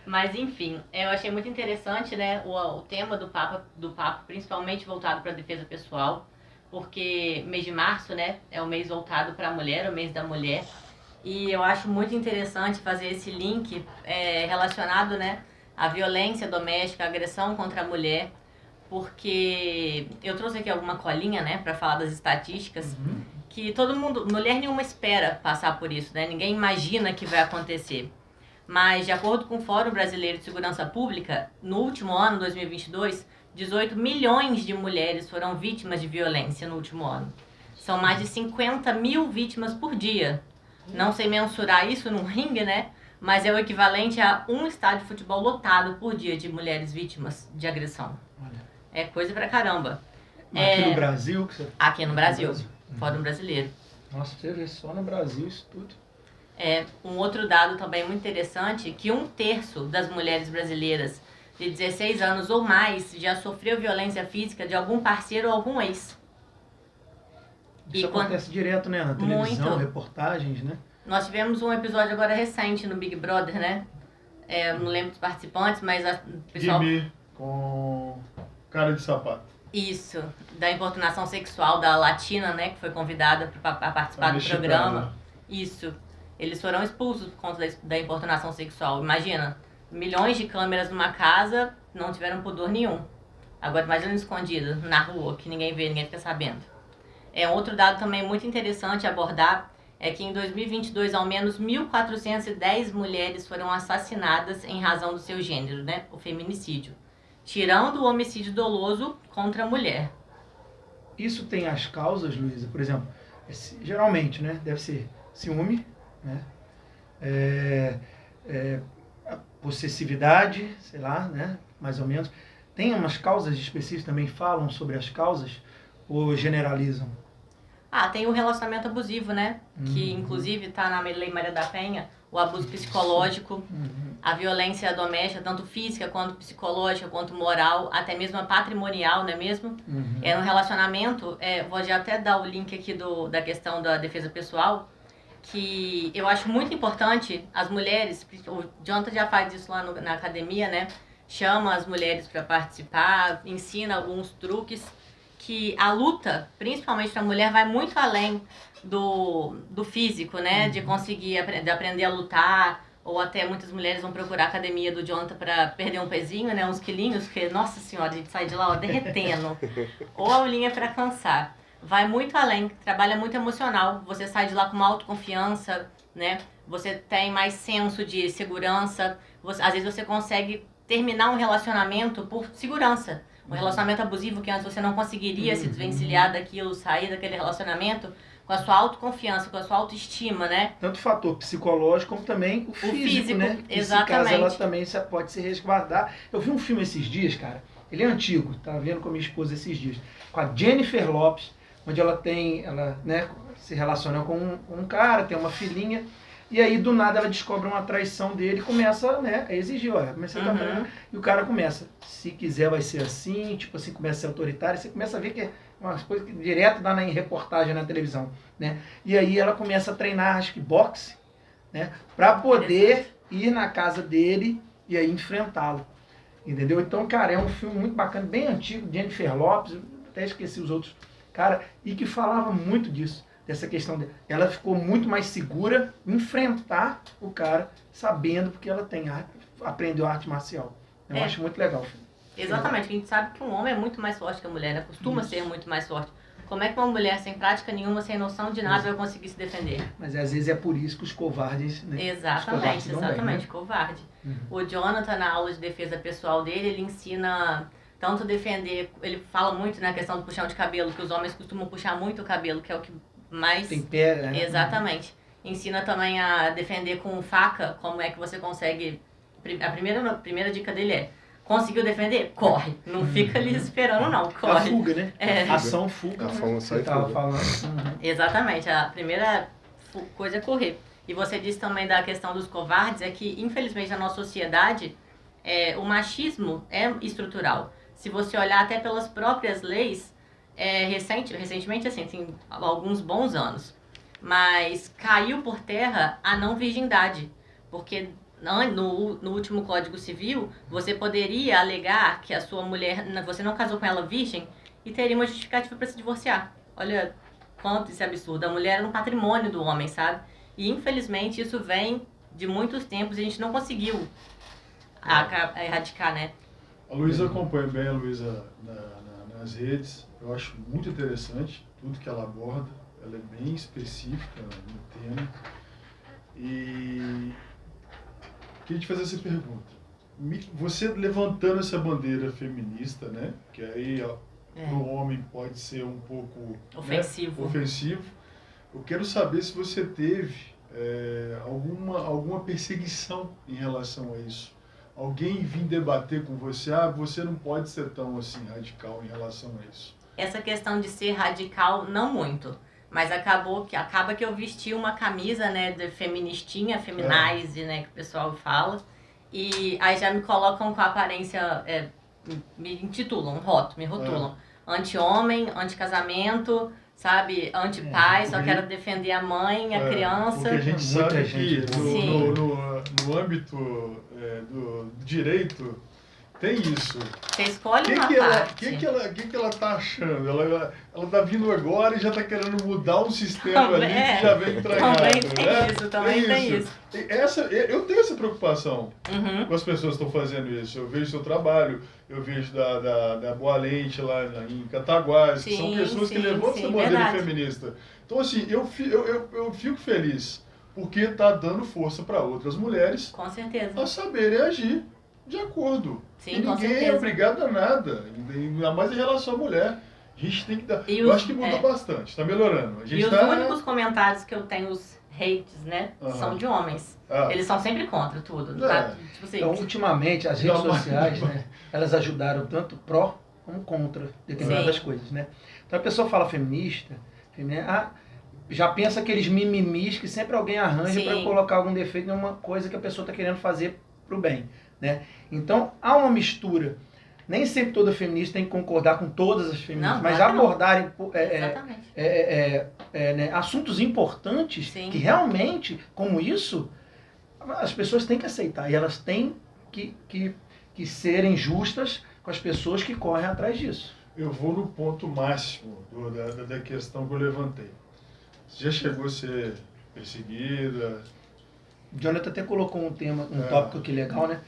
Mas, enfim, eu achei muito interessante, né, o tema do papo, principalmente voltado para a defesa pessoal, porque mês de março, né, é o mês voltado para a mulher, o mês da mulher, e eu acho muito interessante fazer esse link relacionado, né, à violência doméstica, à agressão contra a mulher, porque eu trouxe aqui alguma colinha, né, para falar das estatísticas, que todo mundo, mulher nenhuma espera passar por isso, né, ninguém imagina que vai acontecer. Mas, de acordo com o Fórum Brasileiro de Segurança Pública, no último ano, 2022, 18 milhões de mulheres foram vítimas de violência no último ano. São mais de 50 mil vítimas por dia. Não sei mensurar isso num ringue, né? Mas é o equivalente a um estádio de futebol lotado por dia de mulheres vítimas de agressão. É coisa pra caramba. Aqui no Brasil? Aqui no Brasil. Fórum Brasileiro. Nossa, você vê só no Brasil isso tudo. Um outro dado também muito interessante, que 1/3 das mulheres brasileiras de 16 anos ou mais já sofreu violência física de algum parceiro ou algum ex. Isso acontece direto, né? Na televisão, muito. Reportagens, né? Nós tivemos um episódio agora recente no Big Brother, né? Não lembro dos participantes, mas o pessoal... Guimê com cara de sapato. Isso, da importunação sexual da Latina, né? Que foi convidada para participar do programa. Isso. Eles foram expulsos por conta da importunação sexual. Imagina, milhões de câmeras numa casa, não tiveram pudor nenhum. Agora imagina escondido na rua, que ninguém vê, ninguém fica sabendo. Outro dado também muito interessante a abordar é que em 2022 ao menos 1.410 mulheres foram assassinadas em razão do seu gênero, né? O feminicídio. Tirando o homicídio doloso contra a mulher. Isso tem as causas, Luísa, por exemplo, geralmente, né? Deve ser ciúme, né? A possessividade, sei lá, né? Mais ou menos. Tem umas causas específicas também, falam sobre as causas ou generalizam? Tem o relacionamento abusivo, né? Que inclusive está na Lei Maria da Penha, o abuso psicológico, a violência doméstica, tanto física quanto psicológica, quanto moral, até mesmo a patrimonial, não é mesmo? No relacionamento, vou já até dar o link aqui da questão da defesa pessoal, que eu acho muito importante as mulheres, o Jonathan já faz isso lá na academia, né? Chama as mulheres para participar, ensina alguns truques, que a luta, principalmente para a mulher, vai muito além do físico, né? De conseguir de aprender a lutar, ou até muitas mulheres vão procurar a academia do Jonathan para perder um pezinho, né? Uns quilinhos, porque, nossa senhora, a gente sai de lá derretendo. Ou a aulinha para cansar. Vai muito além, trabalha muito emocional. Você sai de lá com uma autoconfiança, né? você tem mais senso de segurança, às vezes você consegue terminar um relacionamento por segurança. Um relacionamento abusivo que antes você não conseguiria se desvencilhar daquilo, sair daquele relacionamento com a sua autoconfiança, com a sua autoestima, né? Tanto o fator psicológico como também o físico, né? Exatamente. Nesse caso, ela também pode se resguardar. Eu vi um filme esses dias, cara, ele é antigo, tava vendo com a minha esposa esses dias, com a Jennifer Lopez, onde ela né, se relaciona com um cara, tem uma filhinha, e aí do nada ela descobre uma traição dele e começa, né, a exigir, olha, mas você tá traindo, e o cara começa, se quiser vai ser assim, tipo assim, começa a ser autoritário, você começa a ver que é umas coisas que direto dá em reportagem na televisão, né, e aí ela começa a treinar, acho que boxe, né, pra poder ir na casa dele e aí enfrentá-lo, entendeu? Então, cara, é um filme muito bacana, bem antigo, Jennifer Lopez, até esqueci os outros, cara, e que falava muito disso, dessa questão dela. Ela ficou muito mais segura em enfrentar o cara, sabendo porque ela aprendeu arte marcial. Eu acho muito legal. Exatamente, a gente sabe que um homem é muito mais forte que a mulher, né? Costuma ser muito mais forte. Como é que uma mulher sem prática nenhuma, sem noção de nada, vai conseguir se defender? Mas às vezes é por isso que os covardes, né? Exatamente, exatamente, covarde. O Jonathan, na aula de defesa pessoal dele, ele ensina tanto defender, ele fala muito na questão do puxão de cabelo, que os homens costumam puxar muito o cabelo, que é o que mais... Tem pé, né? Exatamente. Ensina também a defender com faca, como é que você consegue... A primeira dica dele é, conseguiu defender? Corre. Não fica ali esperando, não. Corre. A fuga, né? É. Ação, fuga. Você tava falando. Exatamente. A primeira coisa é correr. E você disse também da questão dos covardes, é que, infelizmente, na nossa sociedade, o machismo é estrutural. Se você olhar até pelas próprias leis, recentemente, assim, tem alguns bons anos, mas caiu por terra a não virgindade, porque no último Código Civil, você poderia alegar que a sua mulher, você não casou com ela virgem e teria uma justificativa para se divorciar. Olha quanto isso é absurdo. A mulher era um patrimônio do homem, sabe? E infelizmente isso vem de muitos tempos e a gente não conseguiu erradicar, né? A Luísa acompanha bem a Luísa nas redes. Eu acho muito interessante tudo que ela aborda. Ela é bem específica no tema. E queria te fazer essa pergunta. Você levantando essa bandeira feminista, né? Que aí para o homem pode ser um pouco ofensivo. Né? Ofensivo. Eu quero saber se você teve alguma perseguição em relação a isso. Alguém vir debater com você, você não pode ser tão assim radical em relação a isso. Essa questão de ser radical, não muito. Mas acaba que eu vesti uma camisa, né, de feministinha, feminise, né, que o pessoal fala. E aí já me colocam com a aparência, me intitulam, me rotulam. Anti-homem, anti-casamento, sabe, anti-pai, só quero defender a mãe, a criança. Porque a gente sabe que no âmbito do direito tem isso. Você escolhe uma parte. O que ela tá achando? Ela tá vindo agora e já tá querendo mudar um sistema ali que já vem entranhado. Também tem isso. Eu tenho essa preocupação com as pessoas que estão fazendo isso. Eu vejo seu trabalho, eu vejo da Boa Lente lá em Cataguás, que são pessoas que levantam essa bandeira feminista. Então, assim, eu fico feliz, porque tá dando força para outras mulheres com certeza a saberem agir de acordo. Sim, e ninguém é obrigado a nada, ainda mais em relação à mulher. A gente tem que dar... Eu acho que mudou bastante, está melhorando. Os únicos comentários que eu tenho, os hates, né, são de homens. Eles são sempre contra tudo. Tá? Tipo assim, então, ultimamente, as redes sociais, né, elas ajudaram tanto pró como contra determinadas coisas, né? Então a pessoa fala feminista, já pensa aqueles mimimis que sempre alguém arranja para colocar algum defeito em uma coisa que a pessoa está querendo fazer pro bem, né? Então há uma mistura. Nem sempre toda feminista tem que concordar com todas as feministas, mas abordarem né, assuntos importantes que realmente, como isso, as pessoas têm que aceitar e elas têm que serem justas com as pessoas que correm atrás disso. Eu vou no ponto máximo da questão que eu levantei. Você já chegou a ser perseguida? Jonathan até colocou um tópico aqui legal, né?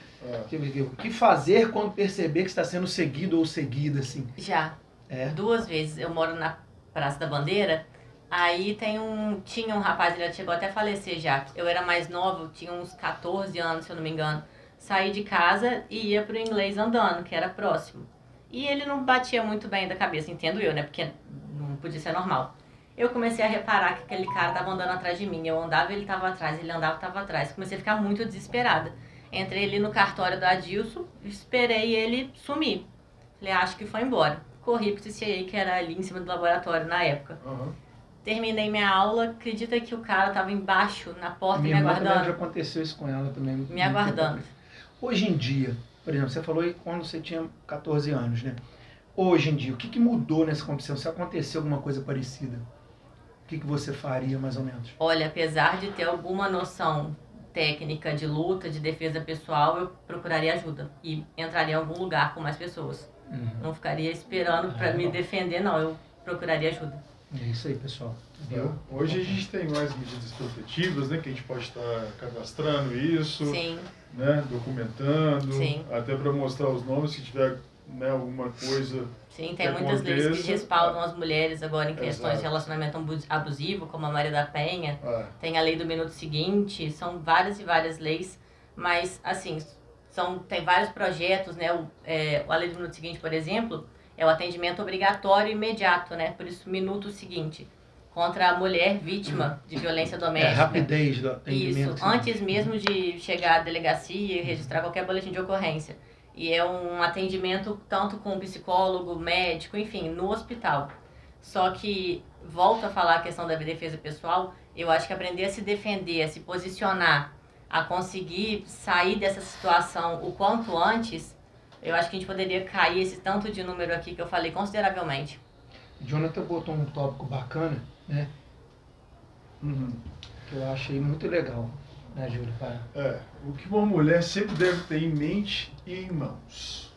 O que fazer quando perceber que está sendo seguido ou seguida, assim? Já. 2 vezes. Eu moro na Praça da Bandeira Aí tinha um rapaz, ele chegou até a falecer já. Eu era mais nova, eu tinha uns 14 anos, se eu não me engano. Saí de casa e ia pro inglês andando, que era próximo. E ele não batia muito bem da cabeça, entendo eu, né? Porque não podia ser normal. Eu comecei a reparar que aquele cara tava andando atrás de mim. Eu andava, ele tava atrás, ele andava, tava atrás. Comecei a ficar muito desesperada. Entrei ali no cartório do Adilson, esperei ele sumir. Falei, acho que foi embora. Corri pro CCA, que era ali em cima do laboratório na época. Terminei minha aula, acredita que o cara tava embaixo, na porta, Minha me irmã também já aguardando. aconteceu isso com ela também. Me aguardando. Hoje em dia, por exemplo, você falou aí quando você tinha 14 anos, né? Hoje em dia, o que mudou nessa competição? Se aconteceu alguma coisa parecida, o que você faria, mais ou menos? Olha, apesar de ter alguma noção técnica de luta, de defesa pessoal, eu procuraria ajuda. E entraria em algum lugar com mais pessoas. Não ficaria esperando para me defender, não. Eu procuraria ajuda. É isso aí, pessoal. Viu? Hoje a gente tem mais medidas protetivas, né? Que a gente pode estar cadastrando isso, Sim, né? Documentando, Sim. até para mostrar os nomes se tiver, né, alguma coisa. sim, tem Que muitas leis que aconteça. respaldam as mulheres agora em questões Exato. de relacionamento abusivo, como a Maria da Penha. Ah, Tem a lei do minuto seguinte, são várias e várias leis, mas assim, tem vários projetos, né? A lei do minuto seguinte, por exemplo, é o atendimento obrigatório e imediato, né? Por isso, minuto seguinte, contra a mulher vítima de violência É, doméstica. rapidez do atendimento. Isso, antes mesmo de chegar à delegacia e registrar qualquer boletim de ocorrência. E é um atendimento tanto com psicólogo, médico, enfim, no hospital. Só que, volto a falar a questão da defesa pessoal, eu acho que aprender a se defender, a se posicionar, a conseguir sair dessa situação o quanto antes, eu acho que a gente poderia cair esse tanto de número aqui que eu falei consideravelmente. Jonathan botou um tópico bacana, né? Que eu achei muito legal, né, Júlio? o que uma mulher sempre deve ter em mente e em mãos.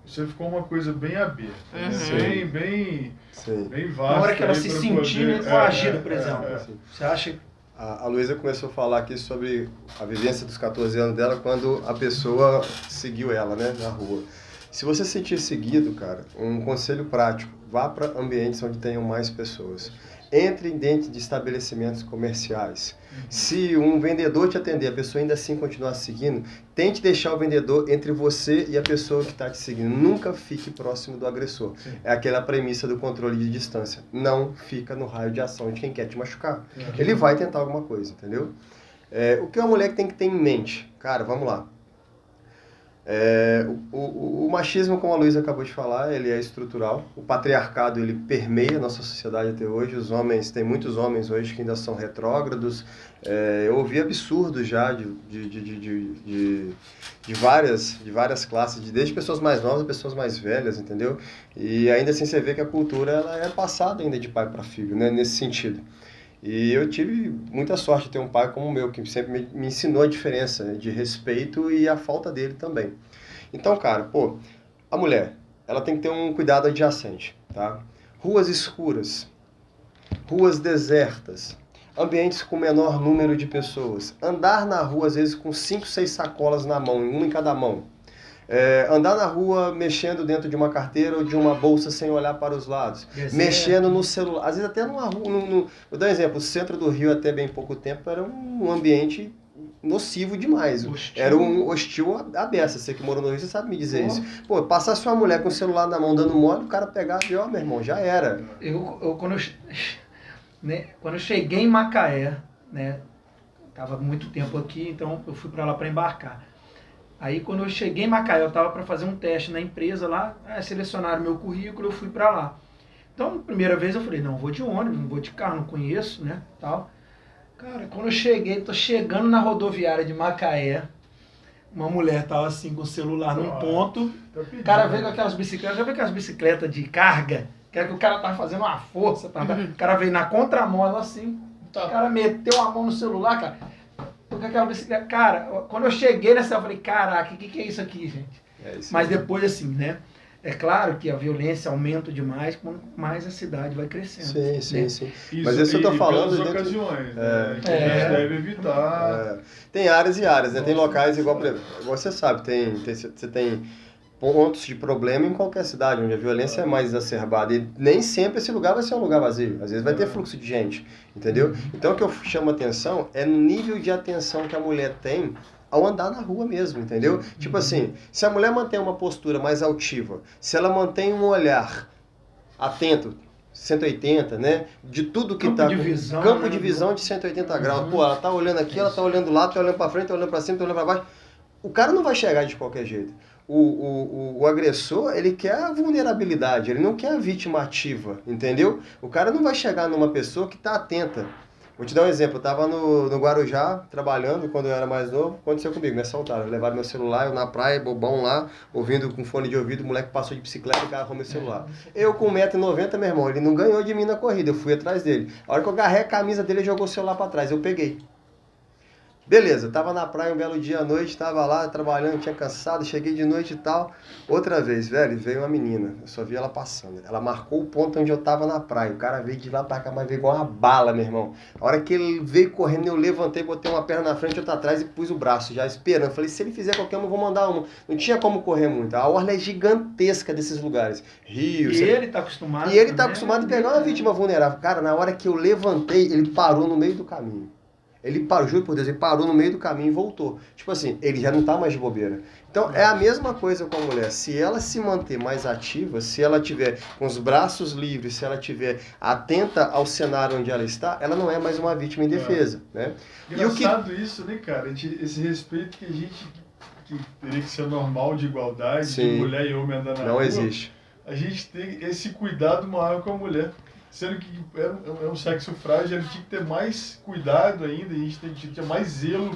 Isso ficou uma coisa bem aberta, né? Sim. bem Sim. vasta. Na hora que ela aí se pra sentir poder- coagida, por exemplo. Sim. Você acha que A Luísa começou a falar aqui sobre a vivência dos 14 anos dela quando a pessoa seguiu ela, né, na rua. Se você se sentir seguido, cara, um conselho prático, vá para ambientes onde tenham mais pessoas. Entre dentro de estabelecimentos comerciais. Se um vendedor te atender, a pessoa ainda assim continuar seguindo, tente deixar o vendedor entre você e a pessoa que está te seguindo. Nunca fique próximo do agressor. Sim. É aquela premissa do controle de distância. Não fica no raio de ação de quem quer te machucar. Ele vai tentar alguma coisa, entendeu? O que uma mulher tem que ter em mente? Cara, vamos lá. O machismo, como a Luísa acabou de falar, ele é estrutural. O patriarcado, ele permeia a nossa sociedade até hoje. Tem muitos homens hoje que ainda são retrógrados. Eu ouvi absurdos já de várias classes, desde pessoas mais novas a pessoas mais velhas, entendeu? E ainda assim você vê que a cultura ela é passada ainda de pai para filho, né, nesse sentido. E eu tive muita sorte de ter um pai como o meu, que sempre me ensinou a diferença, né, de respeito e a falta dele também. Então, cara, a mulher, ela tem que ter um cuidado adjacente, tá? Ruas escuras, ruas desertas, ambientes com menor número de pessoas. Andar na rua, às vezes, com 5, 6 sacolas na mão, uma em cada mão. Andar na rua mexendo dentro de uma carteira ou de uma bolsa sem olhar para os lados. Deserto. Mexendo no celular. Às vezes até numa rua. Vou dar um exemplo. O centro do Rio, até bem pouco tempo, era um ambiente nocivo demais. Hostil. Era um hostil à beça. Você que morou no Rio, você sabe me dizer isso. Passar sua mulher com o celular na mão dando mole, o cara pegar e, meu irmão, já era. Quando eu cheguei em Macaé, né? Tava muito tempo aqui, então eu fui para lá para embarcar. Aí quando eu cheguei em Macaé, eu estava para fazer um teste na empresa lá, selecionaram meu currículo, eu fui para lá. Então, primeira vez eu falei, não, vou de ônibus, não vou de carro, não conheço, né, tal. Cara, quando eu cheguei, tô chegando na rodoviária de Macaé, uma mulher tava assim com o celular num ponto, o cara veio com aquelas bicicletas, já viu aquelas bicicletas de carga? Que o cara tava fazendo uma força, o cara veio na contramão, ela assim, o cara meteu a mão no celular, cara. Com aquela bicicleta, cara, quando eu cheguei nessa, eu falei, caraca, o que é isso aqui, gente? Mas depois, assim, né? É claro que a violência aumenta demais, quanto mais a cidade vai crescendo. Sim. Né? Sim. Mas isso eu tô falando pelas ocasiões, né? Que a gente deve evitar. Tem áreas e áreas, né? Tem locais igual você sabe, você tem pontos de problema em qualquer cidade, onde a violência é mais exacerbada. E nem sempre esse lugar vai ser um lugar vazio. Às vezes vai ter fluxo de gente, entendeu? Então o que eu chamo a atenção é no nível de atenção que a mulher tem ao andar na rua mesmo, entendeu? Tipo assim, se a mulher mantém uma postura mais altiva, se ela mantém um olhar atento, 180, né? De tudo que tá... Campo de visão de 180 graus. Pô, ela tá olhando aqui, ela tá olhando lá, tá olhando pra frente, tá olhando pra cima, tá olhando pra baixo. O cara não vai chegar de qualquer jeito. O agressor, ele quer a vulnerabilidade, ele não quer a vítima ativa, entendeu? O cara não vai chegar numa pessoa que tá atenta. Vou te dar um exemplo, eu tava no Guarujá, trabalhando, quando eu era mais novo, aconteceu comigo, me assaltaram, levaram meu celular, eu na praia, bobão lá, ouvindo com fone de ouvido, o moleque passou de bicicleta e agarrou meu celular. Eu com 1,90 m, meu irmão, ele não ganhou de mim na corrida, eu fui atrás dele. A hora que eu agarrei a camisa dele, ele jogou o celular pra trás, eu peguei. Beleza, tava na praia um belo dia à noite, tava lá trabalhando, tinha cansado, cheguei de noite e tal. Outra vez, velho, veio uma menina, eu só vi ela passando. Ela marcou o ponto onde eu tava na praia. O cara veio de lá pra cá, mas veio igual uma bala, meu irmão. A hora que ele veio correndo, eu levantei, botei uma perna na frente, outra atrás e pus o braço, já esperando. Falei, se ele fizer qualquer uma, eu vou mandar uma. Não tinha como correr muito. A orla é gigantesca desses lugares. Rio. E ele tá acostumado. E ele tá acostumado a pegar uma vítima vulnerável. Cara, na hora que eu levantei, ele parou no meio do caminho. Ele parou, juro por Deus, ele parou no meio do caminho e voltou. Tipo assim, ele já não tá mais de bobeira. Então, é a mesma coisa com a mulher. Se ela se manter mais ativa, se ela tiver com os braços livres, se ela tiver atenta ao cenário onde ela está, ela não é mais uma vítima indefesa, né? Engraçado isso, né, cara? Esse respeito que a gente que teria que ser normal de igualdade, Sim. de mulher e homem andando na não rua. existe. A gente tem esse cuidado maior com a mulher. Sendo que é um sexo frágil, ele tinha que ter mais cuidado ainda, a gente tem que ter mais zelo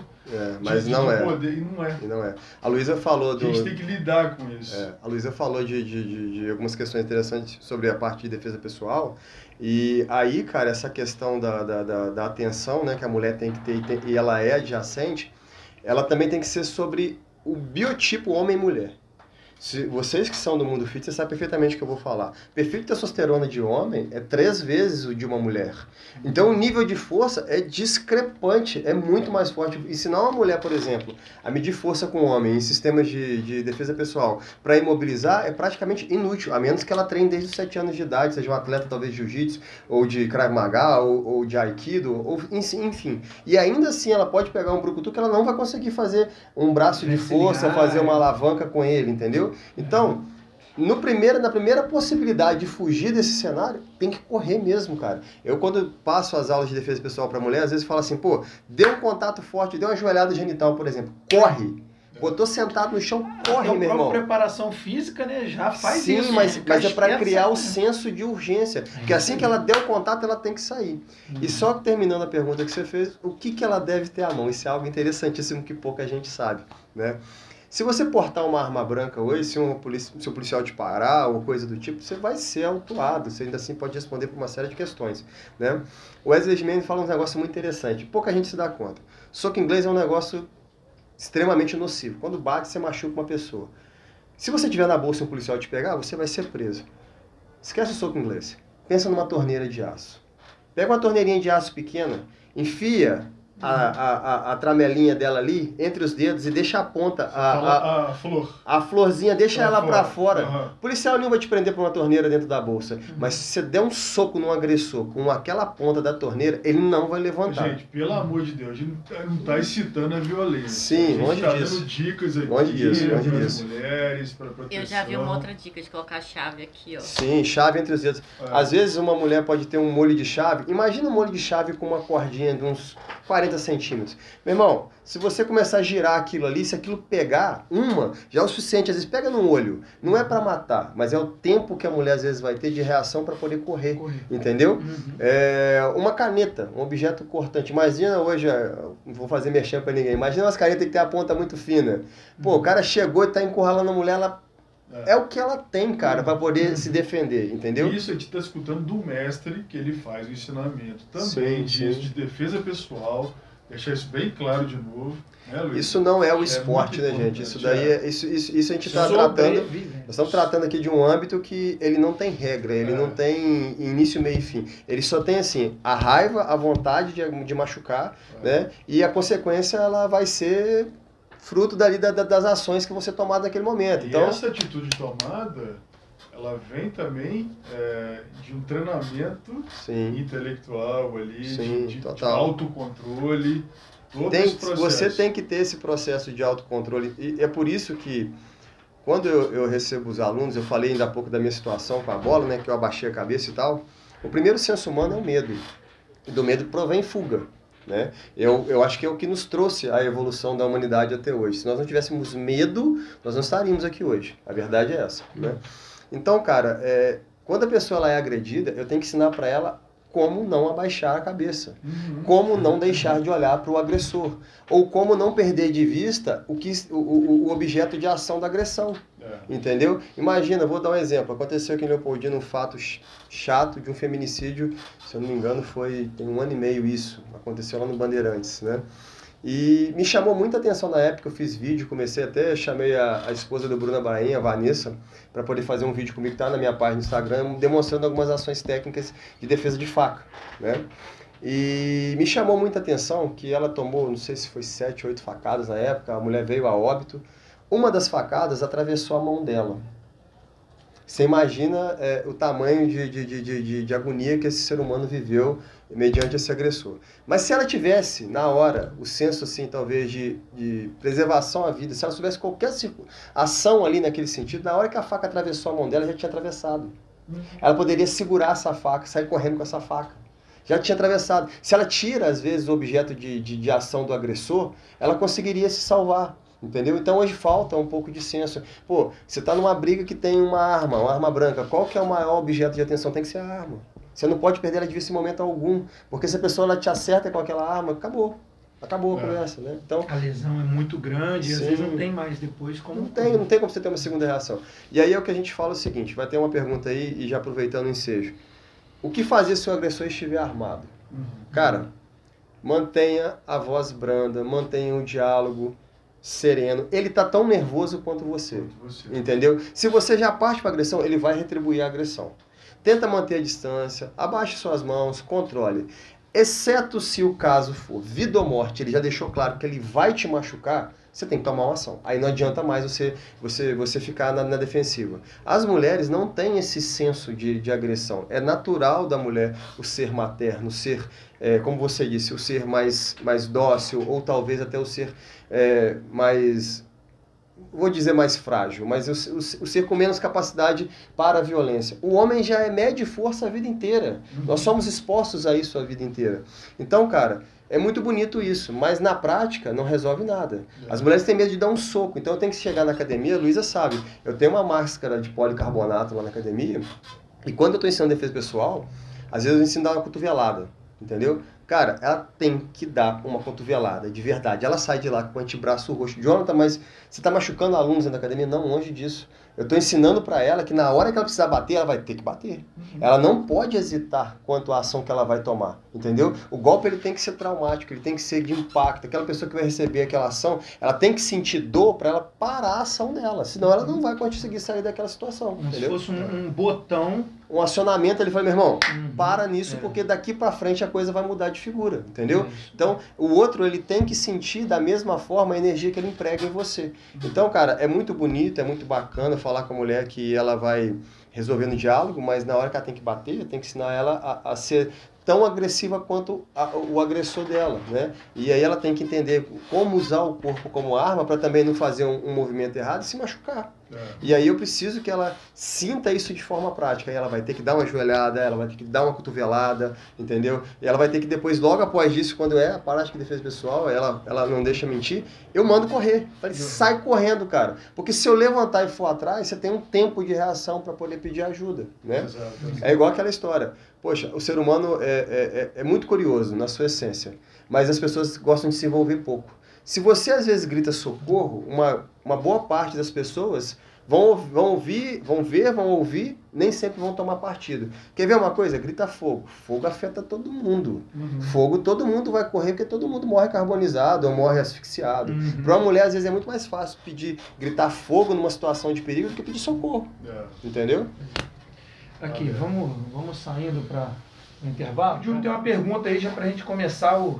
mas de não é. poder, e não é. E não é. A Luísa falou do... A gente tem que lidar com isso. A Luísa falou de algumas questões interessantes sobre a parte de defesa pessoal. E aí, cara, essa questão da atenção, né, que a mulher tem que ter, e ela é adjacente, ela também tem que ser sobre o biotipo homem-mulher. Se vocês que são do mundo fit, vocês sabem perfeitamente o que eu vou falar. O perfil de testosterona de homem é 3 vezes o de uma mulher. Então o nível de força é discrepante, é muito mais forte. E se não uma mulher, por exemplo, a medir força com o homem em sistemas de defesa pessoal para imobilizar é praticamente inútil, a menos que ela treine desde os 7 anos de idade, seja um atleta talvez de jiu-jitsu, ou de Krav Maga, ou de Aikido, ou, enfim. E ainda assim ela pode pegar um brucutu que ela não vai conseguir fazer um braço de força, fazer uma alavanca com ele, entendeu? Então, na primeira possibilidade de fugir desse cenário, tem que correr mesmo, cara. Eu, quando passo as aulas de defesa pessoal para mulher, às vezes falo assim, pô, dê um contato forte, dê uma joelhada genital, por exemplo, corre. Botou sentado no chão, corre, meu irmão. Preparação física, né, já faz Sim, isso. mas é para criar o senso de urgência. Porque assim que ela der o contato, ela tem que sair. E só terminando a pergunta que você fez, o que ela deve ter à mão? Isso é algo interessantíssimo que pouca gente sabe, né? Se você portar uma arma branca hoje, se o policial te parar ou coisa do tipo, você vai ser autuado. Você ainda assim pode responder por uma série de questões, né? O Wesley Mendes fala um negócio muito interessante. Pouca gente se dá conta. Soco inglês é um negócio extremamente nocivo. Quando bate, você machuca uma pessoa. Se você tiver na bolsa e um policial te pegar, você vai ser preso. Esquece o soco inglês. Pensa numa torneira de aço. Pega uma torneirinha de aço pequena, enfia a tramelinha dela ali entre os dedos e deixa a ponta, a florzinha, deixa ela pra fora. Uhum. O policial não vai te prender por uma torneira dentro da bolsa. Mas se você der um soco num agressor com aquela ponta da torneira, ele não vai levantar. Gente, pelo amor de Deus, a gente não tá excitando a violência. Sim, longe tá disso. dando dicas aqui Longe disso. para mulheres, para proteção. Eu já vi uma outra dica de colocar a chave aqui, ó. Sim, chave entre os dedos. Às vezes uma mulher pode ter um molho de chave. Imagina um molho de chave com uma cordinha de uns 40 centímetros. Meu irmão, se você começar a girar aquilo ali, se aquilo pegar já é o suficiente. Às vezes pega no olho. Não é para matar, mas é o tempo que a mulher às vezes vai ter de reação para poder correr. Entendeu? Uma caneta, um objeto cortante. Imagina hoje, não vou fazer merchan para ninguém, imagina umas canetas que tem a ponta muito fina. Pô, o cara chegou e tá encurralando a mulher, ela... É o que ela tem, cara, para poder se defender, entendeu? Isso a gente está escutando do mestre, que ele faz o ensinamento também disso, de defesa pessoal, deixar isso bem claro de novo. Né, Luiz? Isso não é o esporte, né, gente? Isso daí isso a gente está tratando. Nós estamos tratando aqui de um âmbito que ele não tem regra, ele não tem início, meio e fim. Ele só tem assim a raiva, a vontade de machucar, né? E a consequência ela vai ser fruto dali das ações que vão ser tomadas naquele momento. E Então, essa atitude tomada, ela vem também de um treinamento sim, intelectual ali, sim, de total. autocontrole, todo esse processo. Você tem que ter esse processo de autocontrole. E é por isso que, quando eu recebo os alunos, eu falei ainda há pouco da minha situação com a bola, né, que eu abaixei a cabeça e tal, o primeiro senso humano é o medo. E do medo provém fuga. Né? Eu acho que é o que nos trouxe a evolução da humanidade até hoje. Se nós não tivéssemos medo, nós não estaríamos aqui hoje. A verdade é essa. Né? Então, cara, quando a pessoa ela é agredida, eu tenho que ensinar para ela como não abaixar a cabeça, como não deixar de olhar para o agressor, ou como não perder de vista o objeto de ação da agressão. Entendeu? Imagina, vou dar um exemplo. Aconteceu aqui em Leopoldina um fato chato de um feminicídio, se eu não me engano tem 1 ano e meio isso, aconteceu lá no Bandeirantes, né? E me chamou muita atenção na época, eu fiz vídeo, chamei a esposa do Bruna Bainha, a Vanessa, para poder fazer um vídeo comigo, que tá na minha página no Instagram, demonstrando algumas ações técnicas de defesa de faca, né? E me chamou muita atenção que ela tomou, não sei se foi 7, 8 facadas na época, a mulher veio a óbito. Uma das facadas atravessou a mão dela. Você imagina o tamanho de agonia que esse ser humano viveu mediante esse agressor. Mas se ela tivesse, na hora, o senso, assim, talvez, de preservação à vida, se ela soubesse qualquer ação ali naquele sentido, na hora que a faca atravessou a mão dela, já tinha atravessado. Ela poderia segurar essa faca, sair correndo com essa faca. Já tinha atravessado. Se ela tira, às vezes, o objeto de ação do agressor, ela conseguiria se salvar. Entendeu? Então hoje falta um pouco de senso. Pô, você está numa briga que tem uma arma branca. Qual que é o maior objeto de atenção? Tem que ser a arma. Você não pode perder ela de vista em momento algum. Porque se a pessoa ela te acerta com aquela arma, acabou. Acabou a conversa, né? Então, a lesão é muito grande e às vezes não tem mais depois como... Não tem como você ter uma segunda reação. E aí é o que a gente fala o seguinte, vai ter uma pergunta aí e já aproveitando o ensejo. O que fazer se o agressor estiver armado? Cara, mantenha a voz branda, mantenha o diálogo sereno. Ele tá tão nervoso quanto você. Entendeu? Se você já parte para agressão, ele vai retribuir a agressão. Tenta manter a distância, abaixe suas mãos, controle. Exceto se o caso for vida ou morte, ele já deixou claro que ele vai te machucar, você tem que tomar uma ação. Aí não adianta mais você ficar na defensiva. As mulheres não têm esse senso de agressão. É natural da mulher o ser materno, o ser, como você disse, o ser mais dócil, ou talvez até o ser mais... vou dizer mais frágil, mas o ser com menos capacidade para a violência. O homem já é médio força a vida inteira. Nós somos expostos a isso a vida inteira. Então, cara, é muito bonito isso, mas na prática não resolve nada. As mulheres têm medo de dar um soco, então eu tenho que chegar na academia, a Luísa sabe, eu tenho uma máscara de policarbonato lá na academia, e quando eu estou ensinando defesa pessoal, às vezes eu ensino a dar uma cotovelada, entendeu? Cara, ela tem que dar uma cotovelada, de verdade. Ela sai de lá com o antebraço roxo. Jonathan, mas você está machucando alunos na academia? Não, longe disso. Eu estou ensinando para ela que na hora que ela precisar bater, ela vai ter que bater. Ela não pode hesitar quanto à ação que ela vai tomar, entendeu? O golpe ele tem que ser traumático, ele tem que ser de impacto. Aquela pessoa que vai receber aquela ação, ela tem que sentir dor para ela parar a ação dela. Senão ela não vai conseguir sair daquela situação, entendeu? Se fosse um botão... Um acionamento, ele fala, meu irmão, para nisso, porque daqui para frente a coisa vai mudar de figura, entendeu? Então, o outro, ele tem que sentir da mesma forma a energia que ele emprega em você. Então, cara, é muito bonito, é muito bacana falar com a mulher que ela vai resolver no diálogo, mas na hora que ela tem que bater, tem que ensinar ela a ser tão agressiva quanto o agressor dela, né? E aí ela tem que entender como usar o corpo como arma para também não fazer um movimento errado e se machucar. E aí eu preciso que ela sinta isso de forma prática. Aí ela vai ter que dar uma joelhada, ela vai ter que dar uma cotovelada, entendeu? E ela vai ter que depois, logo após isso, quando é a prática de defesa pessoal, ela não deixa mentir, eu mando correr. Falei, sai correndo, cara. Porque se eu levantar e for atrás, você tem um tempo de reação para poder pedir ajuda, né? Exato. É igual aquela história. Poxa, o ser humano é muito curioso na sua essência, mas as pessoas gostam de se envolver pouco. Se você às vezes grita socorro, uma boa parte das pessoas vão ouvir, nem sempre vão tomar partido. Quer ver uma coisa? Grita fogo. Fogo afeta todo mundo. Fogo, todo mundo vai correr porque todo mundo morre carbonizado ou morre asfixiado. Para uma mulher, às vezes, é muito mais fácil gritar fogo numa situação de perigo do que pedir socorro. Entendeu? Aqui, vamos saindo para o intervalo. Júlio, tem uma pergunta aí já para a gente começar o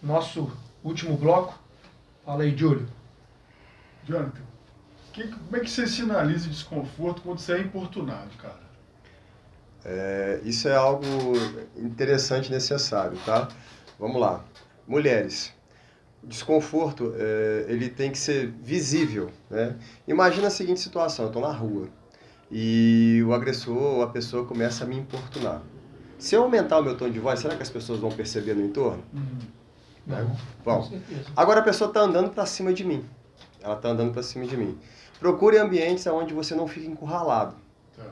nosso último bloco. Fala aí, Júlio. Jonathan, como é que você sinaliza desconforto quando você é importunado, cara? Isso é algo interessante e necessário, tá? Vamos lá. Mulheres, o desconforto, ele tem que ser visível, né? Imagina a seguinte situação, eu estou na rua e o agressor ou a pessoa começa a me importunar. Se eu aumentar o meu tom de voz, será que as pessoas vão perceber no entorno? Não, Bom, com certeza. agora a pessoa está andando para cima de mim. Ela está andando para cima de mim. Procure ambientes onde você não fique encurralado.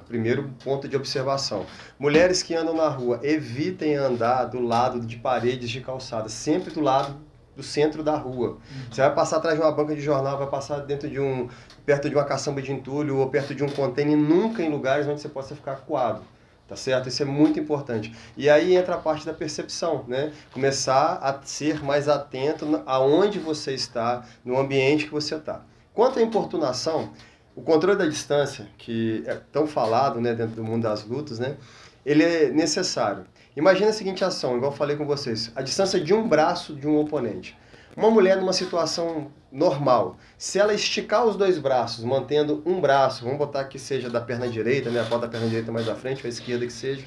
Primeiro ponto de observação. Mulheres que andam na rua, evitem andar do lado de paredes de calçada, sempre do lado do centro da rua. Você vai passar atrás de uma banca de jornal, vai passar perto de uma caçamba de entulho ou perto de um contêiner, nunca em lugares onde você possa ficar acuado. Tá certo? Isso é muito importante. E aí entra a parte da percepção, né? Começar a ser mais atento aonde você está, no ambiente que você está. Quanto à importunação, o controle da distância, que é tão falado, né, dentro do mundo das lutas, né, ele é necessário. Imagina a seguinte ação, igual eu falei com vocês, a distância de um braço de um oponente. Uma mulher numa situação normal, se ela esticar os dois braços, mantendo um braço, vamos botar que seja da perna direita, né, a ponta da perna direita mais à frente, ou a esquerda que seja,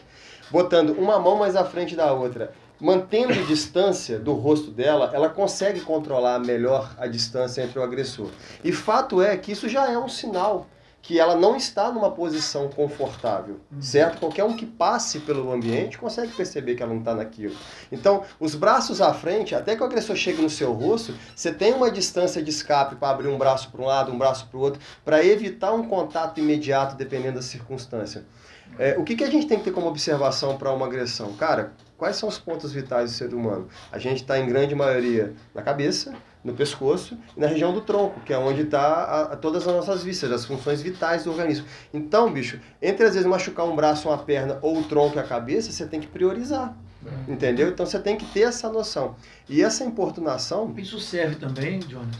botando uma mão mais à frente da outra, mantendo distância do rosto dela, ela consegue controlar melhor a distância entre o agressor. E fato é que isso já é um sinal que ela não está numa posição confortável, certo? Qualquer um que passe pelo ambiente consegue perceber que ela não está naquilo. Então, os braços à frente, até que o agressor chegue no seu rosto, você tem uma distância de escape para abrir um braço para um lado, um braço para o outro, para evitar um contato imediato, dependendo da circunstância. O que a gente tem que ter como observação para uma agressão? Cara, quais são os pontos vitais do ser humano? A gente está, em grande maioria, na cabeça, no pescoço e na região do tronco, que é onde está todas as nossas vísceras, as funções vitais do organismo. Então, bicho, entre às vezes machucar um braço, uma perna ou o tronco e a cabeça, você tem que priorizar. Entendeu? Então você tem que ter essa noção. E essa importunação... Isso serve também, Jonathan,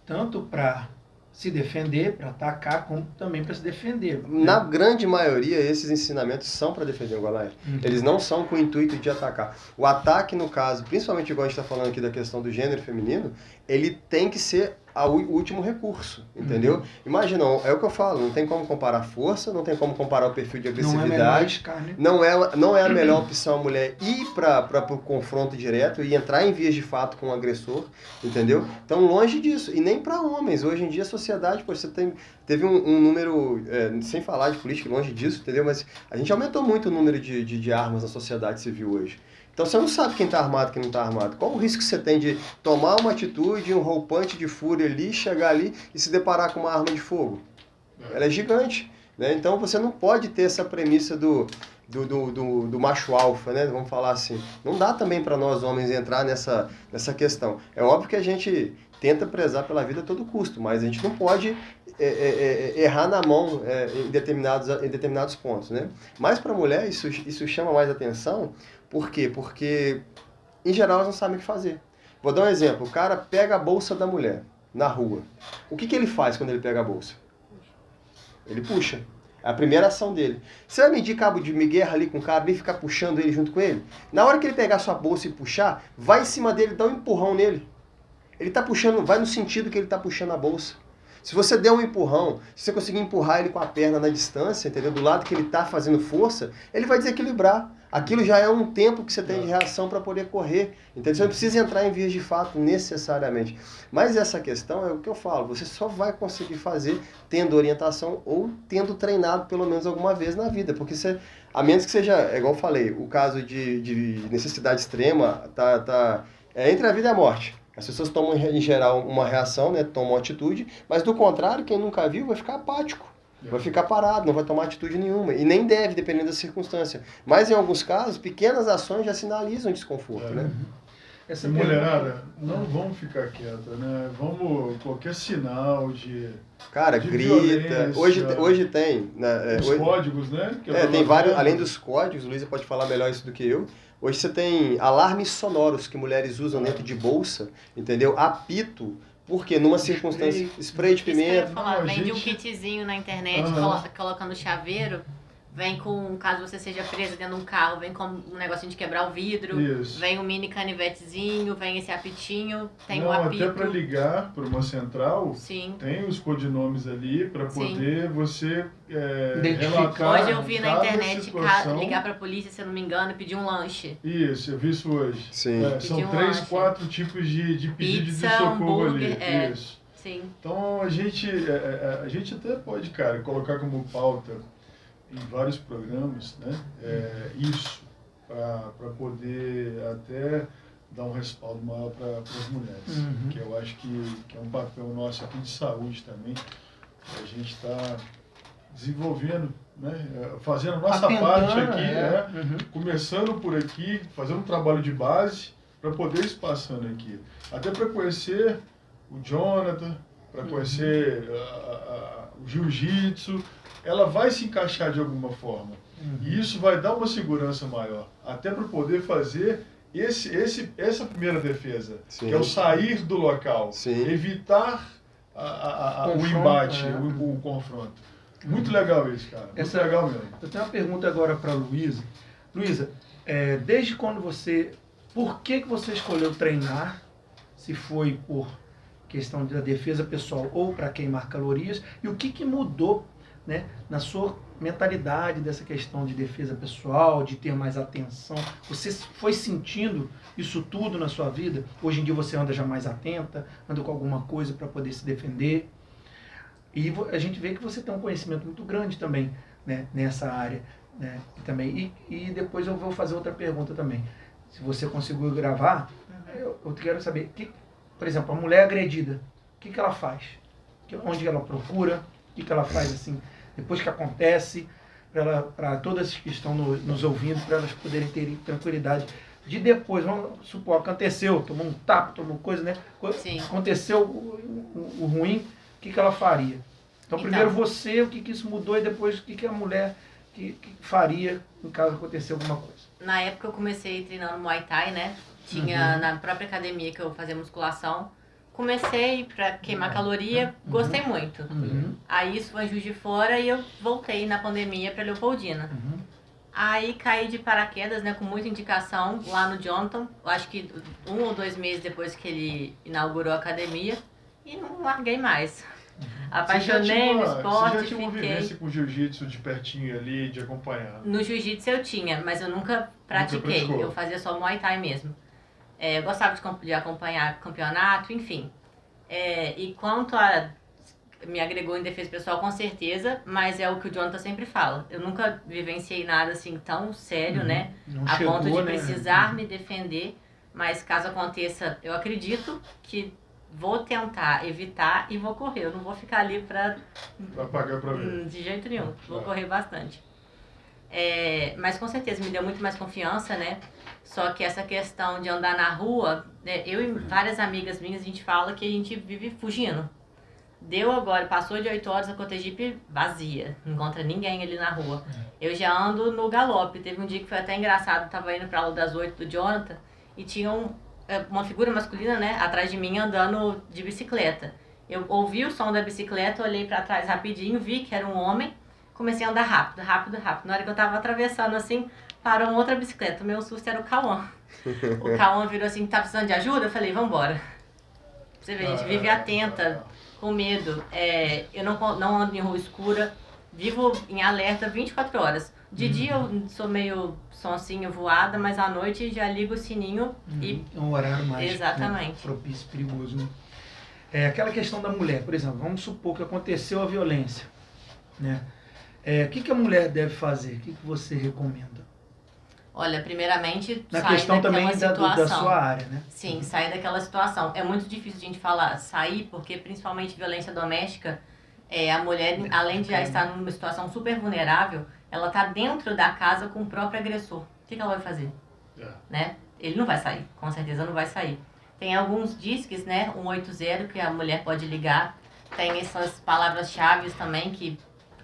tanto para se defender, para atacar, como também para se defender. Na grande maioria, esses ensinamentos são para defender o Golaer. Eles não são com o intuito de atacar. O ataque, no caso, principalmente igual a gente está falando aqui da questão do gênero feminino, ele tem que ser o último recurso, entendeu? Imagina, é o que eu falo, não tem como comparar força, não tem como comparar o perfil de agressividade. Não é a melhor opção a mulher ir para o confronto direto e entrar em vias de fato com o agressor, entendeu? Então, longe disso. E nem para homens. Hoje em dia, a sociedade, pô, você teve um número, sem falar de política, longe disso, entendeu? Mas a gente aumentou muito o número de armas na sociedade civil hoje. Então você não sabe quem está armado e quem não está armado. Qual o risco que você tem de tomar uma atitude, um roupante de fúria ali, chegar ali e se deparar com uma arma de fogo? Ela é gigante, né? Então você não pode ter essa premissa do macho alfa, né? Vamos falar assim. Não dá também para nós homens entrar nessa questão. É óbvio que a gente tenta prezar pela vida a todo custo, mas a gente não pode errar na mão em determinados pontos, né? Mas para a mulher isso chama mais atenção. Por quê? Porque, em geral, elas não sabem o que fazer. Vou dar um exemplo. O cara pega a bolsa da mulher na rua. O que ele faz quando ele pega a bolsa? Ele puxa. É a primeira ação dele. Você vai medir cabo de guerra ali com o cara e ficar puxando ele junto com ele? Na hora que ele pegar a sua bolsa e puxar, vai em cima dele, dá um empurrão nele. Ele está puxando, vai no sentido que ele está puxando a bolsa. Se você der um empurrão, se você conseguir empurrar ele com a perna na distância, entendeu? Do lado que ele está fazendo força, ele vai desequilibrar. Aquilo já é um tempo que você tem de reação para poder correr. Entendeu? Você não precisa entrar em vias de fato necessariamente. Mas essa questão é o que eu falo. Você só vai conseguir fazer tendo orientação ou tendo treinado pelo menos alguma vez na vida. Porque você, a menos que seja, igual eu falei, o caso de necessidade extrema é entre a vida e a morte. As pessoas tomam, em geral, uma reação, né? Tomam uma atitude, mas do contrário, quem nunca viu vai ficar apático. Vai ficar parado, não vai tomar atitude nenhuma. E nem deve, dependendo da circunstância. Mas, em alguns casos, pequenas ações já sinalizam desconforto, né? Essa mulherada, não vamos ficar quieta, né? Vamos, qualquer sinal de... Cara, de grita. Hoje tem... Né, os códigos, né? Tem vários, além dos códigos, Luísa pode falar melhor isso do que eu. Hoje você tem alarmes sonoros que mulheres usam dentro de bolsa, entendeu? Apito. Porque numa circunstância, spray de pimenta... Vende um kitzinho na internet, coloca no chaveiro, vem com, caso você seja presa dentro de um carro, vem com um negocinho de quebrar o vidro, Isso. vem um mini canivetezinho, vem esse apitinho, tem Não, o apito. até para ligar para uma central, Sim. tem os codinomes ali para poder você Identificar. relatar Hoje eu vi na cada internet situação. ligar pra polícia, se eu não me engano, e pedir um lanche. Isso, eu vi isso hoje. Sim. São Pedir um 3, lanche. 4 tipos de pedido Pizza, de socorro hambúrguer, ali. Isso. Sim. Então a gente até pode, cara, colocar como pauta em vários programas, né? Isso, para poder até dar um respaldo maior para as mulheres. Uhum. Que eu acho que é um papel nosso aqui de saúde também. A gente está desenvolvendo, né? Fazendo a nossa Atentando, parte aqui, Uhum. começando por aqui, fazendo um trabalho de base para poder ir passando aqui. Até para conhecer o Jonathan, para conhecer o jiu-jitsu, ela vai se encaixar de alguma forma. E isso vai dar uma segurança maior, até para poder fazer essa primeira defesa, Sim. que é o sair do local, Sim. evitar o Confronto, embate, né? o confronto. Muito legal isso, cara. Muito legal mesmo. Eu tenho uma pergunta agora para a Luísa. Luísa, desde quando por que você escolheu treinar, se foi por questão da defesa pessoal ou para queimar calorias, e o que mudou, né, na sua mentalidade dessa questão de defesa pessoal, de ter mais atenção? Você foi sentindo isso tudo na sua vida? Hoje em dia você anda já mais atenta, anda com alguma coisa para poder se defender? E a gente vê que você tem um conhecimento muito grande também, né, nessa área, né, também. E depois eu vou fazer outra pergunta também. Se você conseguiu gravar, eu quero saber, por exemplo, a mulher agredida, o que ela faz? Onde ela procura? O que ela faz assim, depois que acontece, para todas que estão nos ouvindo, para elas poderem ter tranquilidade de depois, vamos supor, aconteceu, tomou um tapa, tomou coisa, né? Sim. Aconteceu o ruim, o que ela faria? Então, primeiro você, o que isso mudou, e depois o que a mulher que faria em caso acontecer alguma coisa. Na época eu comecei treinando Muay Thai, né? Tinha na própria academia que eu fazia musculação. Comecei pra queimar caloria, gostei muito. Aí isso foi em Juiz de Fora e eu voltei na pandemia pra Leopoldina. Aí caí de paraquedas, né, com muita indicação lá no Jonathan. Eu acho que 1 ou 2 meses depois que ele inaugurou a academia, e não larguei mais. Apaixonei no esporte, Você já tinha uma fiquei... vivência com jiu-jitsu de pertinho ali, de acompanhar? No jiu-jitsu eu tinha, mas eu nunca pratiquei. praticou. Eu fazia só Muay Thai mesmo. Eu gostava de acompanhar campeonato, enfim. E quanto a... Me agregou em defesa pessoal, com certeza, mas é o que o Jonathan sempre fala. Eu nunca vivenciei nada assim tão sério, né? Não A chegou, ponto de né? precisar me defender, mas caso aconteça, eu acredito que vou tentar evitar e vou correr. Eu não vou ficar ali pra pagar pra ver. de jeito nenhum. Vou correr bastante. Mas com certeza me deu muito mais confiança, né? Só que essa questão de andar na rua, né? Eu e várias amigas minhas, a gente fala que a gente vive fugindo. Deu agora, passou de 8 horas, a Cotegipe vazia. Não encontra ninguém ali na rua. Eu já ando no galope. Teve um dia que foi até engraçado. Eu tava indo pra aula das 8 do Jonathan e tinha uma figura masculina, né, atrás de mim andando de bicicleta. Eu ouvi o som da bicicleta, olhei pra trás rapidinho, vi que era um homem. Comecei a andar rápido, rápido, rápido. Na hora que eu tava atravessando assim, parou uma outra bicicleta. O meu susto era o Cauã. O Cauã virou assim, tá precisando de ajuda? Eu falei, vambora. Você vê, a gente vive atenta, com medo. Eu não ando em rua escura, vivo em alerta 24 horas. De dia eu sou meio sonsinho, voada, mas à noite já ligo o sininho e... É um horário mais, Exatamente. né, propício, perigoso, né? Aquela questão da mulher, por exemplo, vamos supor que aconteceu a violência, né? O que a mulher deve fazer? O que você recomenda? Olha, primeiramente, Na sair questão também daquela da situação. sua área, né? Sim, sair daquela situação. É muito difícil a gente falar sair, porque principalmente violência doméstica, a mulher, além de já estar numa situação super vulnerável, ela está dentro da casa com o próprio agressor. O que ela vai fazer? Né? Ele não vai sair, com certeza não vai sair. Tem alguns disques, né? 180 que a mulher pode ligar. Tem essas palavras-chave também que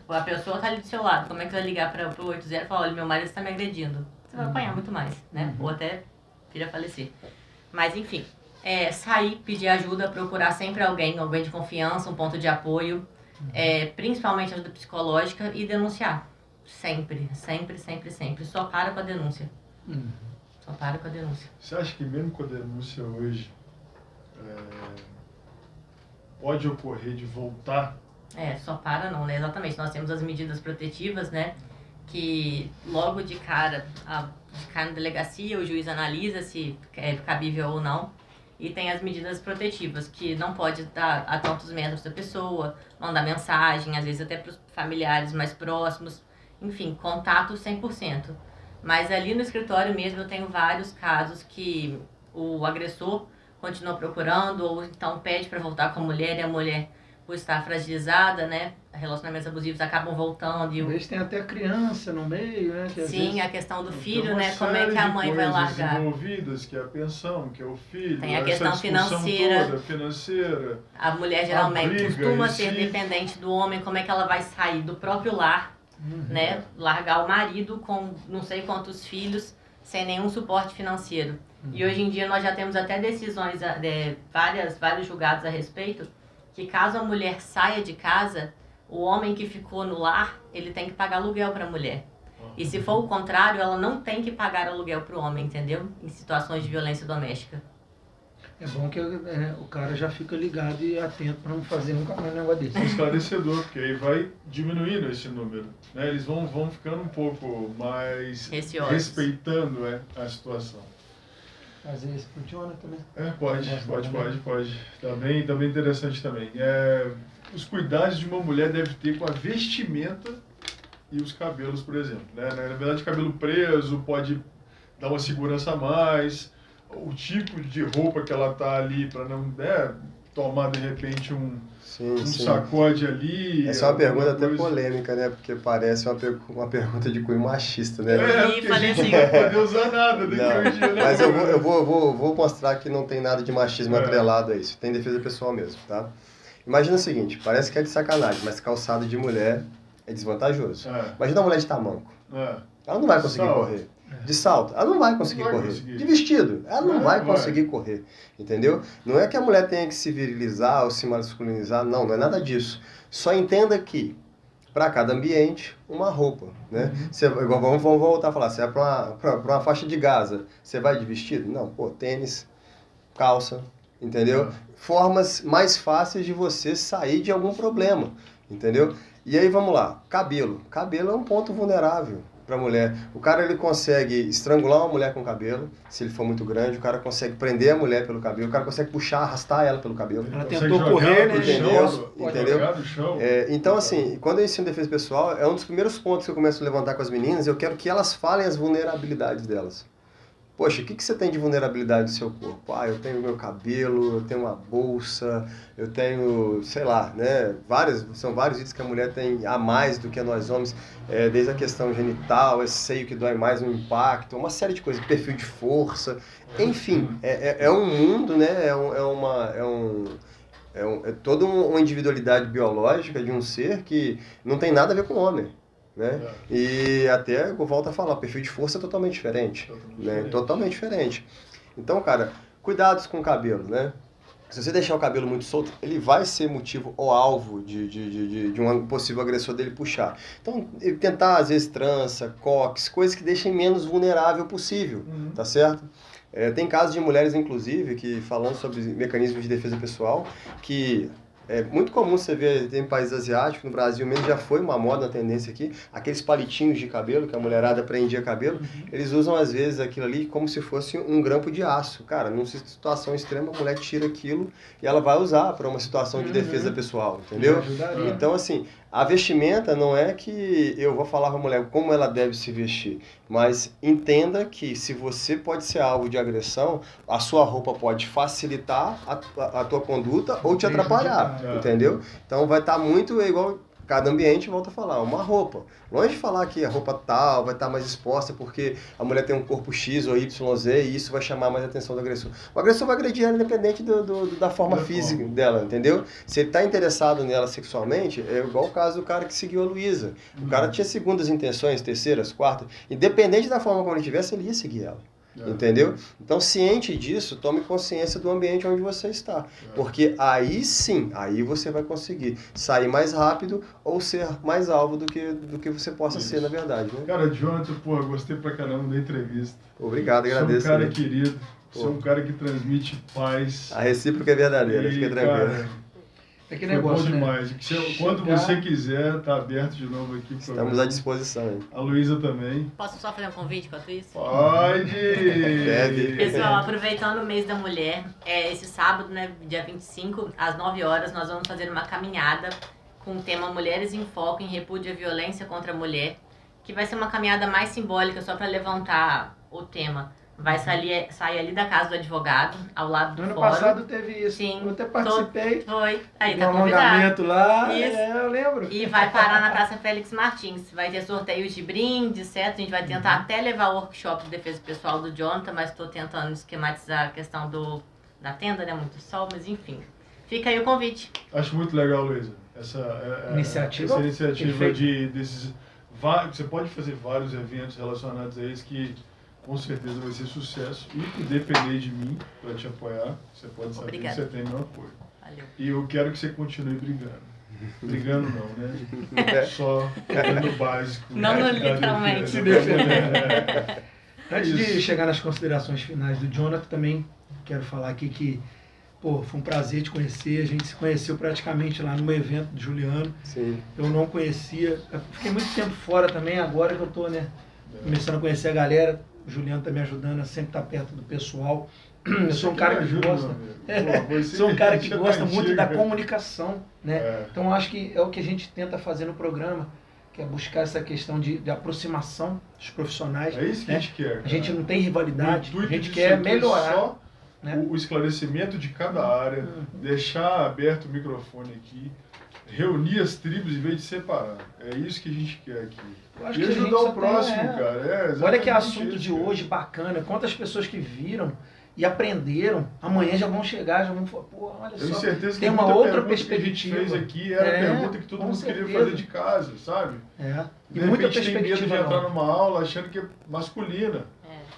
a pessoa está ali do seu lado. Como é que vai ligar para o 80 e falar, olha, meu marido está me agredindo? Você vai apanhar muito mais, né? Ou até vir a falecer. Mas enfim, sair, pedir ajuda, procurar sempre alguém de confiança, um ponto de apoio, principalmente ajuda psicológica, e denunciar. Sempre, sempre, sempre, sempre. Só para com a denúncia. Só para com a denúncia. Você acha que mesmo com a denúncia hoje pode ocorrer de voltar? Só para não, né? Exatamente. Nós temos as medidas protetivas, né? Que logo de cara na delegacia, o juiz analisa se é cabível ou não. E tem as medidas protetivas, que não pode dar a tantos metros da pessoa, mandar mensagem, às vezes até para os familiares mais próximos. Enfim, contato 100%. Mas ali no escritório mesmo eu tenho vários casos que o agressor continua procurando, ou então pede para voltar com a mulher, e a mulher, por estar fragilizada, né? Relacionamentos abusivos acabam voltando. Às vezes tem até criança no meio, né? Sim, vezes... a questão do Tem filho, uma né? Como é que série a de mãe vai coisas largar? envolvidas, que é a pensão, que é o filho, Tem a essa questão discussão financeira. toda, financeira. A mulher geralmente briga, costuma esse- ser dependente do homem, como é que ela vai sair do próprio lar, né? Largar o marido com não sei quantos filhos, sem nenhum suporte financeiro. E hoje em dia nós já temos até decisões, vários julgados a respeito, que caso a mulher saia de casa, o homem que ficou no lar, ele tem que pagar aluguel para a mulher. E se for o contrário, ela não tem que pagar aluguel para o homem, entendeu? Em situações de violência doméstica. É bom que o cara já fica ligado e atento para não fazer nunca mais um negócio desse. É esclarecedor, porque aí vai diminuindo esse número. Né? Eles vão ficando um pouco mais Receosos. respeitando a situação. Fazer isso pro Jonathan, né? Pode. Também interessante também. Os cuidados de uma mulher deve ter com a vestimenta e os cabelos, por exemplo. Né? Na verdade, cabelo preso pode dar uma segurança a mais. O tipo de roupa que ela tá ali para não tomar de repente um sacode ali. Essa é uma pergunta até coisa. polêmica, né? Porque parece uma pergunta de cunho machista, né? Porque a gente não vai poder usar nada daqui Não, hoje, né? mas eu vou mostrar que não tem nada de machismo atrelado a isso. Tem defesa pessoal mesmo, tá? Imagina o seguinte, parece que é de sacanagem, mas calçado de mulher é desvantajoso. Imagina uma mulher de tamanco. Ela não vai conseguir correr. De salto, ela não vai conseguir correr. De vestido, ela não vai conseguir correr. Entendeu? Não é que a mulher tenha que se virilizar ou se masculinizar, não é nada disso. Só entenda que, para cada ambiente, uma roupa. Né? Vamos voltar a falar, se é para uma faixa de Gaza, você vai de vestido? Não, tênis, calça, entendeu? Formas mais fáceis de você sair de algum problema, entendeu? E aí vamos lá, cabelo. Cabelo é um ponto vulnerável para a mulher. O cara ele consegue estrangular uma mulher com o cabelo, se ele for muito grande, o cara consegue prender a mulher pelo cabelo, o cara consegue puxar, arrastar ela pelo cabelo. Ela tentou correr, né? Entendeu? Então, assim, quando eu ensino defesa pessoal, é um dos primeiros pontos que eu começo a levantar com as meninas, eu quero que elas falem as vulnerabilidades delas. Poxa, o que você tem de vulnerabilidade no seu corpo? Eu tenho meu cabelo, eu tenho uma bolsa, eu tenho, sei lá, né? São vários itens que a mulher tem a mais do que nós homens, desde a questão genital, esse seio que dói mais no impacto, uma série de coisas, perfil de força, enfim, é um mundo, né? É toda uma individualidade biológica de um ser que não tem nada a ver com o homem. Né? E até, eu volto a falar, o perfil de força é totalmente diferente. Totalmente diferente. Então, cara, cuidados com o cabelo, né? Se você deixar o cabelo muito solto, ele vai ser motivo ou alvo de um possível agressor dele puxar. Então, tentar, às vezes, trança, coques, coisas que deixem menos vulnerável possível, tá certo? Tem casos de mulheres, inclusive, que falando sobre mecanismos de defesa pessoal, que é muito comum você ver em países asiáticos, no Brasil mesmo já foi uma moda, uma tendência aqui, aqueles palitinhos de cabelo, que a mulherada prendia cabelo, eles usam às vezes aquilo ali como se fosse um grampo de aço. Cara, numa situação extrema, a mulher tira aquilo e ela vai usar para uma situação de defesa pessoal, entendeu? Então, assim, a vestimenta não é que eu vou falar para a mulher como ela deve se vestir, mas entenda que se você pode ser alvo de agressão, a sua roupa pode facilitar a tua conduta ou te atrapalhar, entendeu? Então vai estar muito igual cada ambiente, volta a falar, uma roupa. Longe de falar que a roupa tal vai estar mais exposta porque a mulher tem um corpo X ou YZ e isso vai chamar mais a atenção do agressor. O agressor vai agredir ela independente da forma física dela, entendeu? Se ele está interessado nela sexualmente, é igual o caso do cara que seguiu a Luísa. O cara tinha segundas intenções, terceiras, quartas, independente da forma como ele tivesse, ele ia seguir ela. Entendeu? Então, ciente disso, tome consciência do ambiente onde você está. Porque aí sim, aí você vai conseguir sair mais rápido ou ser mais alvo do que você possa ser, na verdade. Né? Cara, Jonathan, porra, gostei pra caramba da entrevista. Obrigado, agradeço. Você é um cara querido, você é um cara que transmite paz. A recíproca é verdadeira, fica tranquilo. Cara, É que foi negócio, bom né? demais. Quando você quiser, tá aberto de novo aqui. Estamos à disposição. Hein? A Luísa também. Posso só fazer um convite enquanto isso? Pode! Deve. Pessoal, aproveitando o mês da mulher, esse sábado, né, dia 25, às 9 horas, nós vamos fazer uma caminhada com o tema Mulheres em Foco em Repúdio à Violência contra a Mulher, que vai ser uma caminhada mais simbólica, só para levantar o tema. Vai sair ali da casa do advogado, ao lado do No ano fórum. passado teve isso. Sim. Eu até participei. Foi. Aí do tá convidado. alongamento lá. Isso. Eu lembro. E vai parar na Praça Félix Martins. Vai ter sorteios de brindes, certo? A gente vai tentar até levar o workshop de defesa pessoal do Jonathan, mas estou tentando esquematizar a questão da tenda, né? Muito sol, mas enfim. Fica aí o convite. Acho muito legal, Luísa. Essa Iniciativa desses. Você pode fazer vários eventos relacionados a isso que com certeza vai ser sucesso. E se depender de mim para te apoiar, você pode saber que você tem meu apoio. Valeu. E eu quero que você continue brigando. Brigando não, né? Só fazendo o básico. Não, literalmente. Se defender. Antes Isso. de chegar nas considerações finais do Jonathan, também quero falar aqui que foi um prazer te conhecer. A gente se conheceu praticamente lá no evento do Juliano. Sim. Eu não conhecia. Eu fiquei muito tempo fora também, agora que eu estou, né, começando a conhecer a galera. O Juliano está me ajudando a sempre estar perto do pessoal. Eu sou um cara que gosta. Sou um cara que gosta muito da comunicação, né? Então eu acho que é o que a gente tenta fazer no programa, que é buscar essa questão de aproximação dos profissionais. É isso que né? a gente quer. A gente não tem rivalidade, a gente disso quer aqui é melhorar. Só né? o esclarecimento de cada área, deixar aberto o microfone aqui, reunir as tribos em vez de separar. É isso que a gente quer aqui. Eu acho E que a gente ajudar só o próximo, tem, cara. Olha que exatamente assunto isso, de cara. hoje bacana. Quantas pessoas que viram e aprenderam, amanhã já vão chegar, já vão falar, pô, olha Tenho só, certeza que tem uma muita outra pergunta que a gente perspectiva. fez aqui era pergunta que todo com mundo certeza. queria fazer de casa, sabe? E De muita repente tem medo de perspectiva entrar não. numa aula achando que é masculina.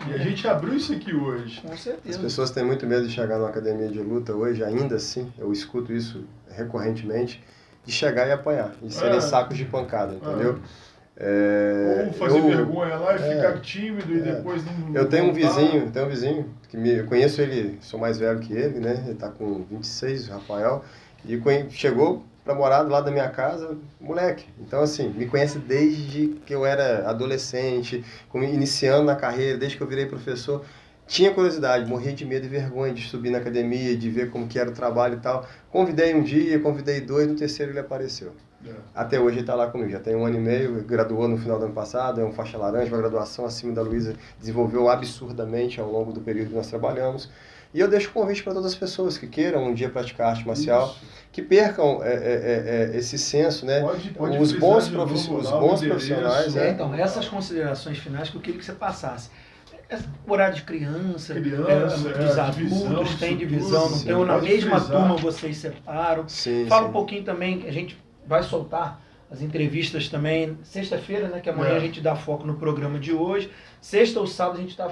E a gente abriu isso aqui hoje. Com As certeza. pessoas têm muito medo de chegar numa academia de luta hoje, ainda assim, eu escuto isso recorrentemente, de chegar e apanhar, de serem sacos de pancada, entendeu? Ou fazer vergonha lá e ficar tímido e depois não. Eu tenho um voltar. vizinho, eu conheço ele, sou mais velho que ele, né? Ele tá com 26, o Rafael, e chegou para morar do lado da minha casa, moleque. Então, assim, me conhece desde que eu era adolescente, iniciando na carreira, desde que eu virei professor. Tinha curiosidade, morria de medo e vergonha de subir na academia, de ver como que era o trabalho e tal. Convidei um dia, convidei dois, no terceiro ele apareceu. Até hoje ele está lá comigo, já tem 1 ano e meio, graduou no final do ano passado, é um faixa laranja, uma graduação acima da Luísa, desenvolveu absurdamente ao longo do período que nós trabalhamos. E eu deixo o convite para todas as pessoas que queiram um dia praticar arte marcial, que percam esse senso, né? Pode os bons endereço, profissionais. Então, essas considerações finais que eu queria que você passasse. Horário de criança, dos adultos, tem divisão, não tem, ou na mesma turma vocês separam. Fala um pouquinho também, a gente vai soltar as entrevistas também, sexta-feira, né, que amanhã a gente dá foco no programa de hoje. Sexta ou sábado a gente está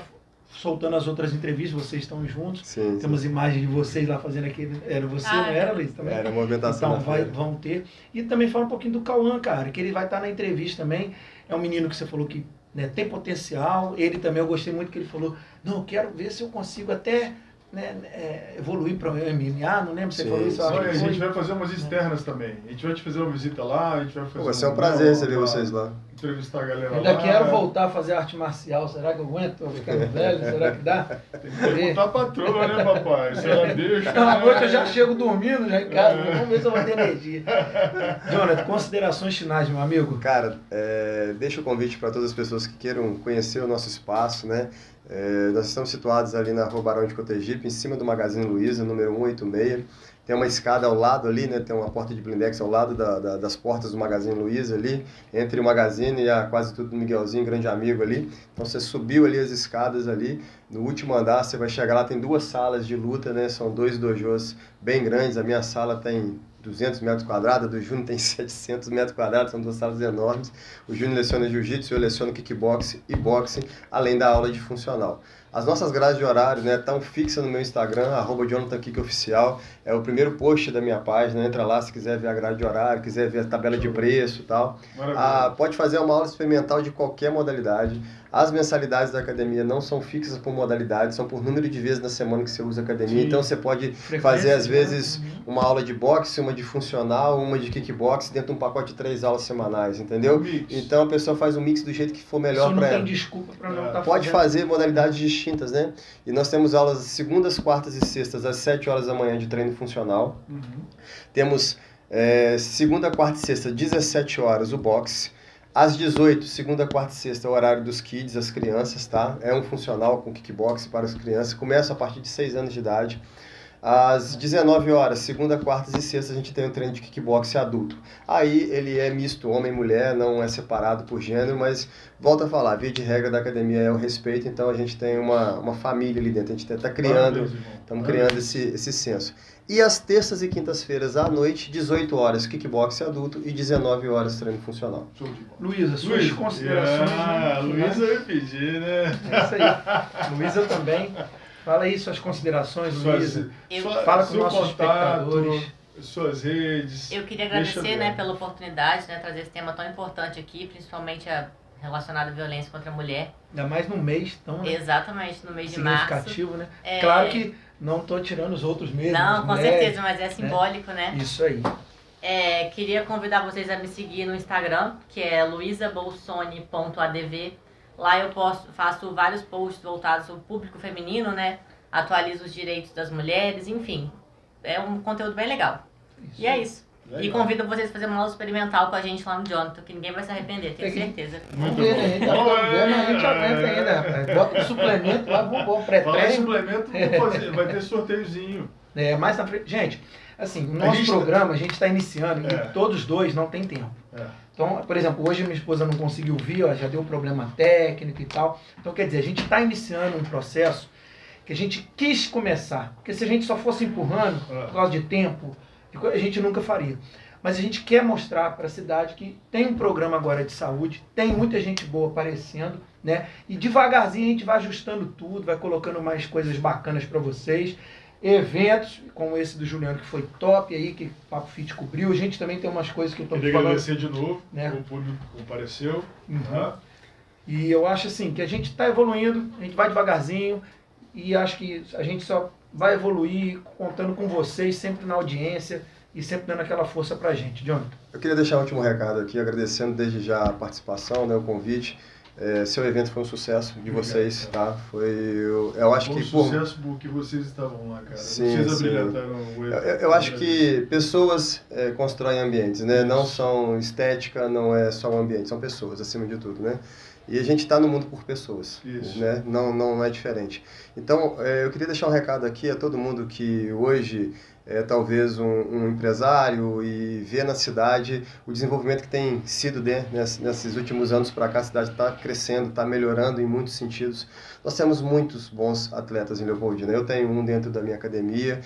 soltando as outras entrevistas, vocês estão juntos. Temos imagens de vocês lá fazendo aquele. Era você, não era, Luiz? Também? Era a movimentação. Então vão ter. E também fala um pouquinho do Cauã, cara, que ele vai estar na entrevista também. É um menino que você falou que, né, tem potencial. Ele também, eu gostei muito que ele falou, não, eu quero ver se eu consigo até, né, evoluir para o MMA, não lembro se você falou isso. A gente vai fazer umas externas também. A gente vai te fazer uma visita lá, a gente vai fazer. Vai ser um prazer receber vocês lá. Entrevistar a galera lá. Ainda quero voltar a fazer arte marcial. Será que eu aguento? Tô ficando velho? Será que dá? Tem que perguntar a patroa, né, papai? Se ela deixa. Na noite eu já chego dormindo, já em casa. Vamos ver se eu vou ter energia. Jonathan, considerações finais, meu amigo? Cara, deixa o convite para todas as pessoas que queiram conhecer o nosso espaço, né? Nós estamos situados ali na Rua Barão de Cotegipe, em cima do Magazine Luiza, número 186. Tem uma escada ao lado ali, né? Tem uma porta de blindex ao lado das portas do Magazine Luiza ali, entre o Magazine e a quase tudo do Miguelzinho, grande amigo ali. Então você subiu ali as escadas ali, no último andar você vai chegar lá, tem 2 salas de luta, né? São 2 dojos bem grandes, a minha sala tem 200 metros quadrados, a do Júnior tem 700 metros quadrados, são 2 salas enormes. O Júnior leciona jiu-jitsu, eu leciono kickboxing e boxing, além da aula de funcional. As nossas grades de horário, né, estão fixas no meu Instagram, @JonathanKickOficial. É o primeiro post da minha página. Entra lá se quiser ver a grade de horário, quiser ver a tabela de preço e tal. Pode fazer uma aula experimental de qualquer modalidade. As mensalidades da academia não são fixas por modalidade, são por número de vezes na semana que você usa a academia. Sim. Então você pode fazer, às vezes, uma aula de boxe, uma de funcional, uma de kickbox, dentro de um pacote de 3 aulas semanais, entendeu? Então a pessoa faz um mix do jeito que for melhor para ela. Não tem desculpa para não estar Pode fazer modalidades distintas, né? E nós temos aulas segundas, quartas e sextas, às 7 horas da manhã de treino funcional. Temos segunda, quarta e sexta, 17 horas, o boxe. Às 18, segunda, quarta e sexta, é o horário dos kids, as crianças, tá? É um funcional com kickbox para as crianças. Começa a partir de 6 anos de idade. Às 19 horas, segunda, quarta e sexta, a gente tem um treino de kickbox adulto. Aí ele é misto, homem e mulher, não é separado por gênero, mas volta a falar, via de regra da academia é o respeito, então a gente tem uma família ali dentro, a gente está criando, estamos criando esse senso. E às terças e quintas-feiras à noite, 18 horas, kickbox adulto e 19 horas treino funcional. Luísa, suas considerações. Luísa vai pedir, né? É isso aí. Luísa também. Fala aí suas considerações, Luísa. Fala com nossos espectadores. Suas redes. Eu queria agradecer, né, pela oportunidade, né, trazer esse tema tão importante aqui, principalmente relacionado à violência contra a mulher. Ainda mais no mês tão, né? Exatamente, no mês de março. Significativo, né? Claro que não estou tirando os outros meses. Não, com certeza, mas é simbólico, né? Isso aí. Queria convidar vocês a me seguir no Instagram, que é luisabolsoni.adv. Lá eu faço vários posts voltados ao público feminino, né? Atualizo os direitos das mulheres, enfim. É um conteúdo bem legal. E é isso. Legal. E convido vocês a fazer uma aula experimental com a gente lá no Jonathan, que ninguém vai se arrepender, tenho certeza. Vamos ver ainda, a gente aguenta ainda, rapaz. Bota um suplemento lá, vamos pré-treino. Suplemento, vai ter sorteiozinho. Mais na frente. Gente, assim, o nosso programa a gente está iniciando e todos dois não tem tempo. Então, por exemplo, hoje minha esposa não conseguiu vir, já deu um problema técnico e tal. Então, quer dizer, a gente está iniciando um processo que a gente quis começar. Porque se a gente só fosse empurrando, por causa de tempo, a gente nunca faria. Mas a gente quer mostrar para a cidade que tem um programa agora de saúde, tem muita gente boa aparecendo, né? E devagarzinho a gente vai ajustando tudo, vai colocando mais coisas bacanas para vocês. Eventos como esse do Juliano, que foi top aí, que o Papo Fit cobriu. A gente também tem umas coisas que eu estou falando. Queria agradecer de novo, né? O público compareceu. E eu acho assim, que a gente está evoluindo, a gente vai devagarzinho, e acho que a gente só vai evoluir contando com vocês, sempre na audiência e sempre dando aquela força pra gente. Jonathan. Eu queria deixar um último recado aqui, agradecendo desde já a participação, né, o convite. Seu evento foi um sucesso de vocês, tá? Eu acho que sucesso porque vocês estavam lá, cara. Sim, vocês abrilhantaram o evento. Eu acho que pessoas constroem ambientes, né? Isso. Não são estética, não é só um ambiente, são pessoas acima de tudo, né? E a gente está no mundo por pessoas, né? Não é diferente. Então, eu queria deixar um recado aqui a todo mundo que hoje talvez um empresário e vê na cidade o desenvolvimento que tem sido nesses últimos anos para cá. A cidade está crescendo, está melhorando em muitos sentidos. Nós temos muitos bons atletas em Leopoldina. Eu tenho um dentro da minha academia,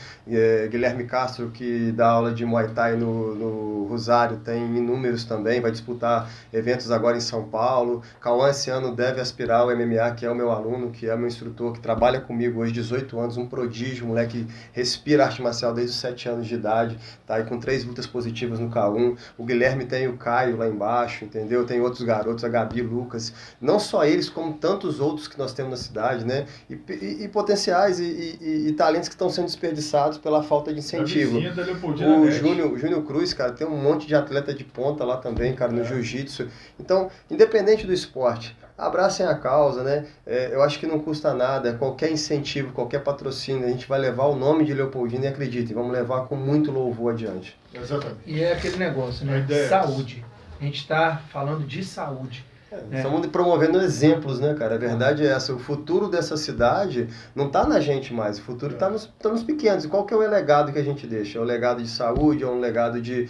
Guilherme Castro, que dá aula de Muay Thai no Rosário, tem inúmeros também, vai disputar eventos agora em São Paulo. Cauã esse ano deve aspirar ao MMA, que é o meu aluno, que é meu instrutor, que trabalha comigo hoje, 18 anos, um prodígio, moleque respira arte marcial desde os 7 anos de idade, tá aí com 3 lutas positivas no K1. O Guilherme tem o Caio lá embaixo, entendeu? Tem outros garotos, a Gabi, Lucas, não só eles, como tantos outros que nós temos na cidade, né? E potenciais e talentos que estão sendo desperdiçados pela falta de incentivo. O Júnior Cruz, cara, tem um monte de atleta de ponta lá também, cara, no jiu-jitsu. Então, independente do esporte, abracem a causa, né? Eu acho que não custa nada, qualquer incentivo, qualquer patrocínio, a gente vai levar o nome de Leopoldina e acreditem, vamos levar com muito louvor adiante. Exatamente. E é aquele negócio, né? Saúde. A gente está falando de saúde. Estamos promovendo exemplos, né, cara? A verdade é essa. O futuro dessa cidade não está na gente mais. O futuro está nos pequenos. E qual que é o legado que a gente deixa? É um legado de saúde, é um legado de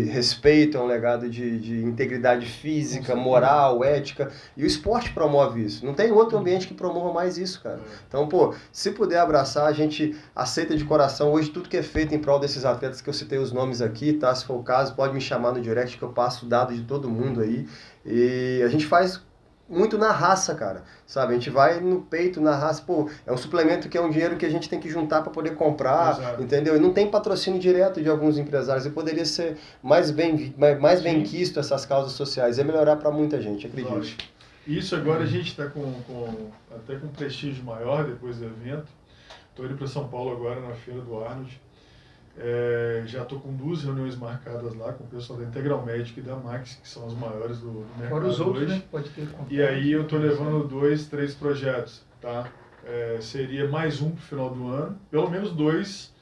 respeito, é um legado de integridade física, moral, ética. E o esporte promove isso. Não tem outro ambiente que promova mais isso, cara. Então, se puder abraçar, a gente aceita de coração. Hoje, tudo que é feito em prol desses atletas que eu citei os nomes aqui, tá? Se for o caso, pode me chamar no direct que eu passo dados de todo mundo aí. E a gente faz muito na raça, cara, sabe? A gente vai no peito, na raça, pô, é um suplemento que é um dinheiro que a gente tem que juntar para poder comprar, Exato. entendeu? E não tem patrocínio direto de alguns empresários, e poderia ser mais bem quisto essas causas sociais, ia melhorar para muita gente, acredite. Lógico. Isso agora a gente está até com prestígio maior depois do evento. Estou indo para São Paulo agora na feira do Arnold. Já estou com 2 reuniões marcadas lá com o pessoal da Integral Medic e da Max, que são os maiores do mercado. Fora os outros, hoje. né? Pode ter contato. E aí eu estou levando 2, 3 projetos, tá? Seria mais um para o final do ano, pelo menos 2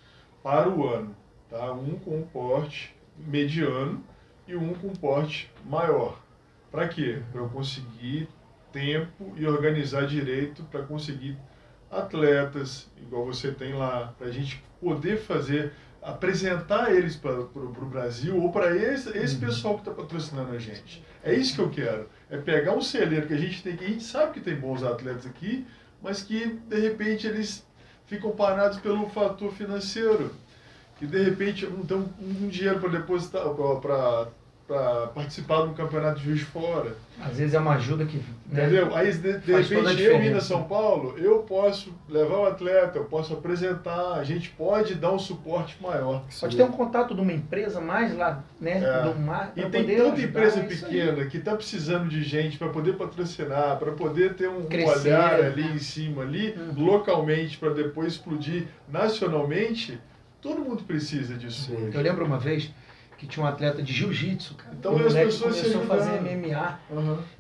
para o ano, tá? Um com um porte mediano e um com um porte maior. Para quê? Para eu conseguir tempo e organizar direito para conseguir atletas, igual você tem lá, para a gente poder apresentar eles para o Brasil ou para esse pessoal que está patrocinando a gente. É isso que eu quero. É pegar um celeiro que a gente sabe que tem bons atletas aqui, mas que de repente eles ficam parados pelo fator financeiro, que de repente não tem um dinheiro para depositar, para participar de um campeonato de Juiz de Fora. Às vezes é uma ajuda que... Né? Entendeu? Aí, de repente, eu indo a São Paulo, eu posso levar o atleta, eu posso apresentar, a gente pode dar um suporte maior. Pode ter um contato de uma empresa mais lá, né? E tem tanta empresa pequena que está precisando de gente para poder patrocinar, para poder ter um olhar ali em cima, localmente, para depois explodir nacionalmente. Todo mundo precisa disso. Eu lembro uma vez que tinha um atleta de jiu-jitsu, cara. Então, o moleque começou a fazer MMA.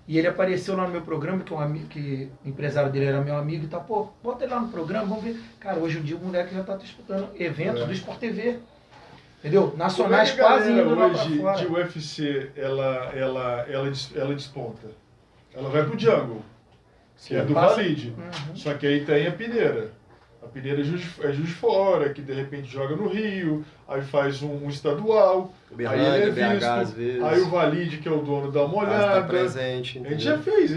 E ele apareceu lá no meu programa, que o empresário dele era meu amigo e tal. Pô, bota ele lá no programa, vamos ver. Cara, hoje em dia o moleque já está disputando eventos do Sport TV. Entendeu? Nacionais quase indo lá pra fora. De UFC, ela desponta. Ela vai pro Jungle, que é do Valide. Só que aí tem a Peneira. A Peneira é Juiz de Fora, que de repente joga no Rio, aí faz um estadual, aí ele é visto, às vezes. Aí o Valide, que é o dono, dá uma olhada. Tá presente, a gente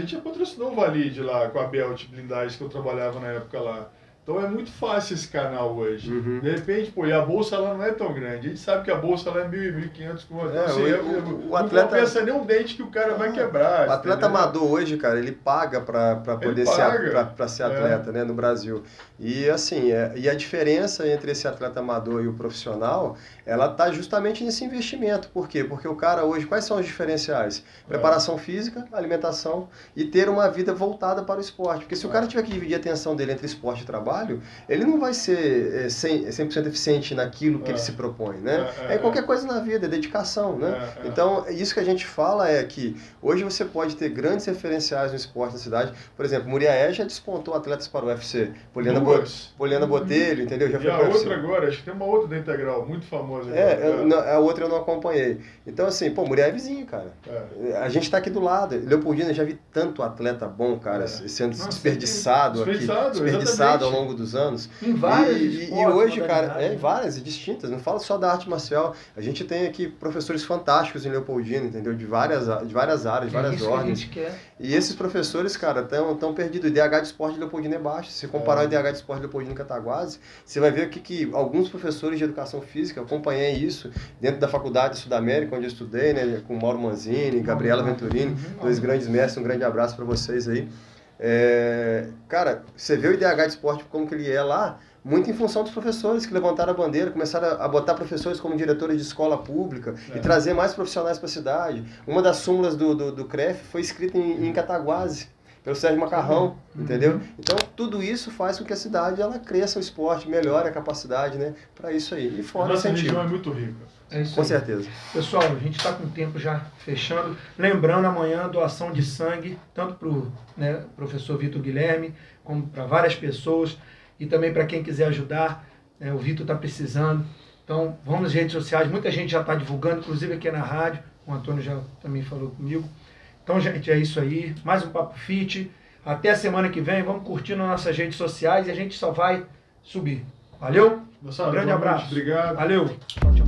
já patrocinou o Valide lá com a Belt Blindagem, que eu trabalhava na época lá. Então é muito fácil esse canal hoje. De repente, pô, e a bolsa lá não é tão grande. A gente sabe que a bolsa lá é 1.000, 1.500 conto. O atleta não compensa nem um dente que o cara vai quebrar. O atleta amador hoje, cara, ele paga para poder ser atleta, né, no Brasil. E assim, e a diferença entre esse atleta amador e o profissional, ela tá justamente nesse investimento. Por quê? Porque o cara hoje, quais são os diferenciais? Preparação física, alimentação e ter uma vida voltada para o esporte. Porque se o cara tiver que dividir a atenção dele entre esporte e trabalho, ele não vai ser 100% eficiente naquilo que ele se propõe, né? Qualquer coisa na vida, é dedicação, né? Então, isso que a gente fala é que hoje você pode ter grandes referenciais no esporte da cidade. Por exemplo, Muriaé já despontou atletas para o UFC. Poliana Botelho, entendeu? Já foi a outra agora, acho que tem uma outra da Integral, muito famosa. A outra eu não acompanhei. Então, assim, Muriaé é vizinho, cara. A gente tá aqui do lado. Leopoldina, já vi tanto atleta bom, cara, sendo desperdiçado ao longo dos anos. Em várias e hoje, cara, em várias e distintas. Não falo só da arte marcial. A gente tem aqui professores fantásticos em Leopoldina, entendeu? De várias áreas, de várias ordens. E esses professores, cara, estão perdidos. O IDH de esporte de Leopoldina é baixo. Se comparar o IDH de esporte de Leopoldina e Cataguases, você vai ver que alguns professores de educação física, eu acompanhei isso dentro da Faculdade de Sudamérica, onde eu estudei, né, com Mauro Manzini, Gabriela Venturini, 2 grandes mestres, um grande abraço para vocês aí. Cara, você vê o IDH de esporte como que ele é lá, muito em função dos professores que levantaram a bandeira, começaram a botar professores como diretores de escola pública e trazer mais profissionais para a cidade. Uma das súmulas do CREF foi escrita em Cataguases, pelo Sérgio Macarrão, entendeu? Então, tudo isso faz com que a cidade ela cresça o esporte, melhore a capacidade, né, para isso aí. E fora nossa região é muito rica. Com certeza. Pessoal, a gente está com o tempo já fechando. Lembrando, amanhã, doação de sangue, tanto para o professor Vitor Guilherme, como para várias pessoas, e também para quem quiser ajudar. O Vitor está precisando. Então, vamos nas redes sociais. Muita gente já está divulgando, inclusive aqui na rádio. O Antônio já também falou comigo. Então, gente, é isso aí. Mais um Papo Fit. Até a semana que vem. Vamos curtir nas nossas redes sociais e a gente só vai subir. Valeu? Um grande abraço. Obrigado. Valeu. Tchau, tchau.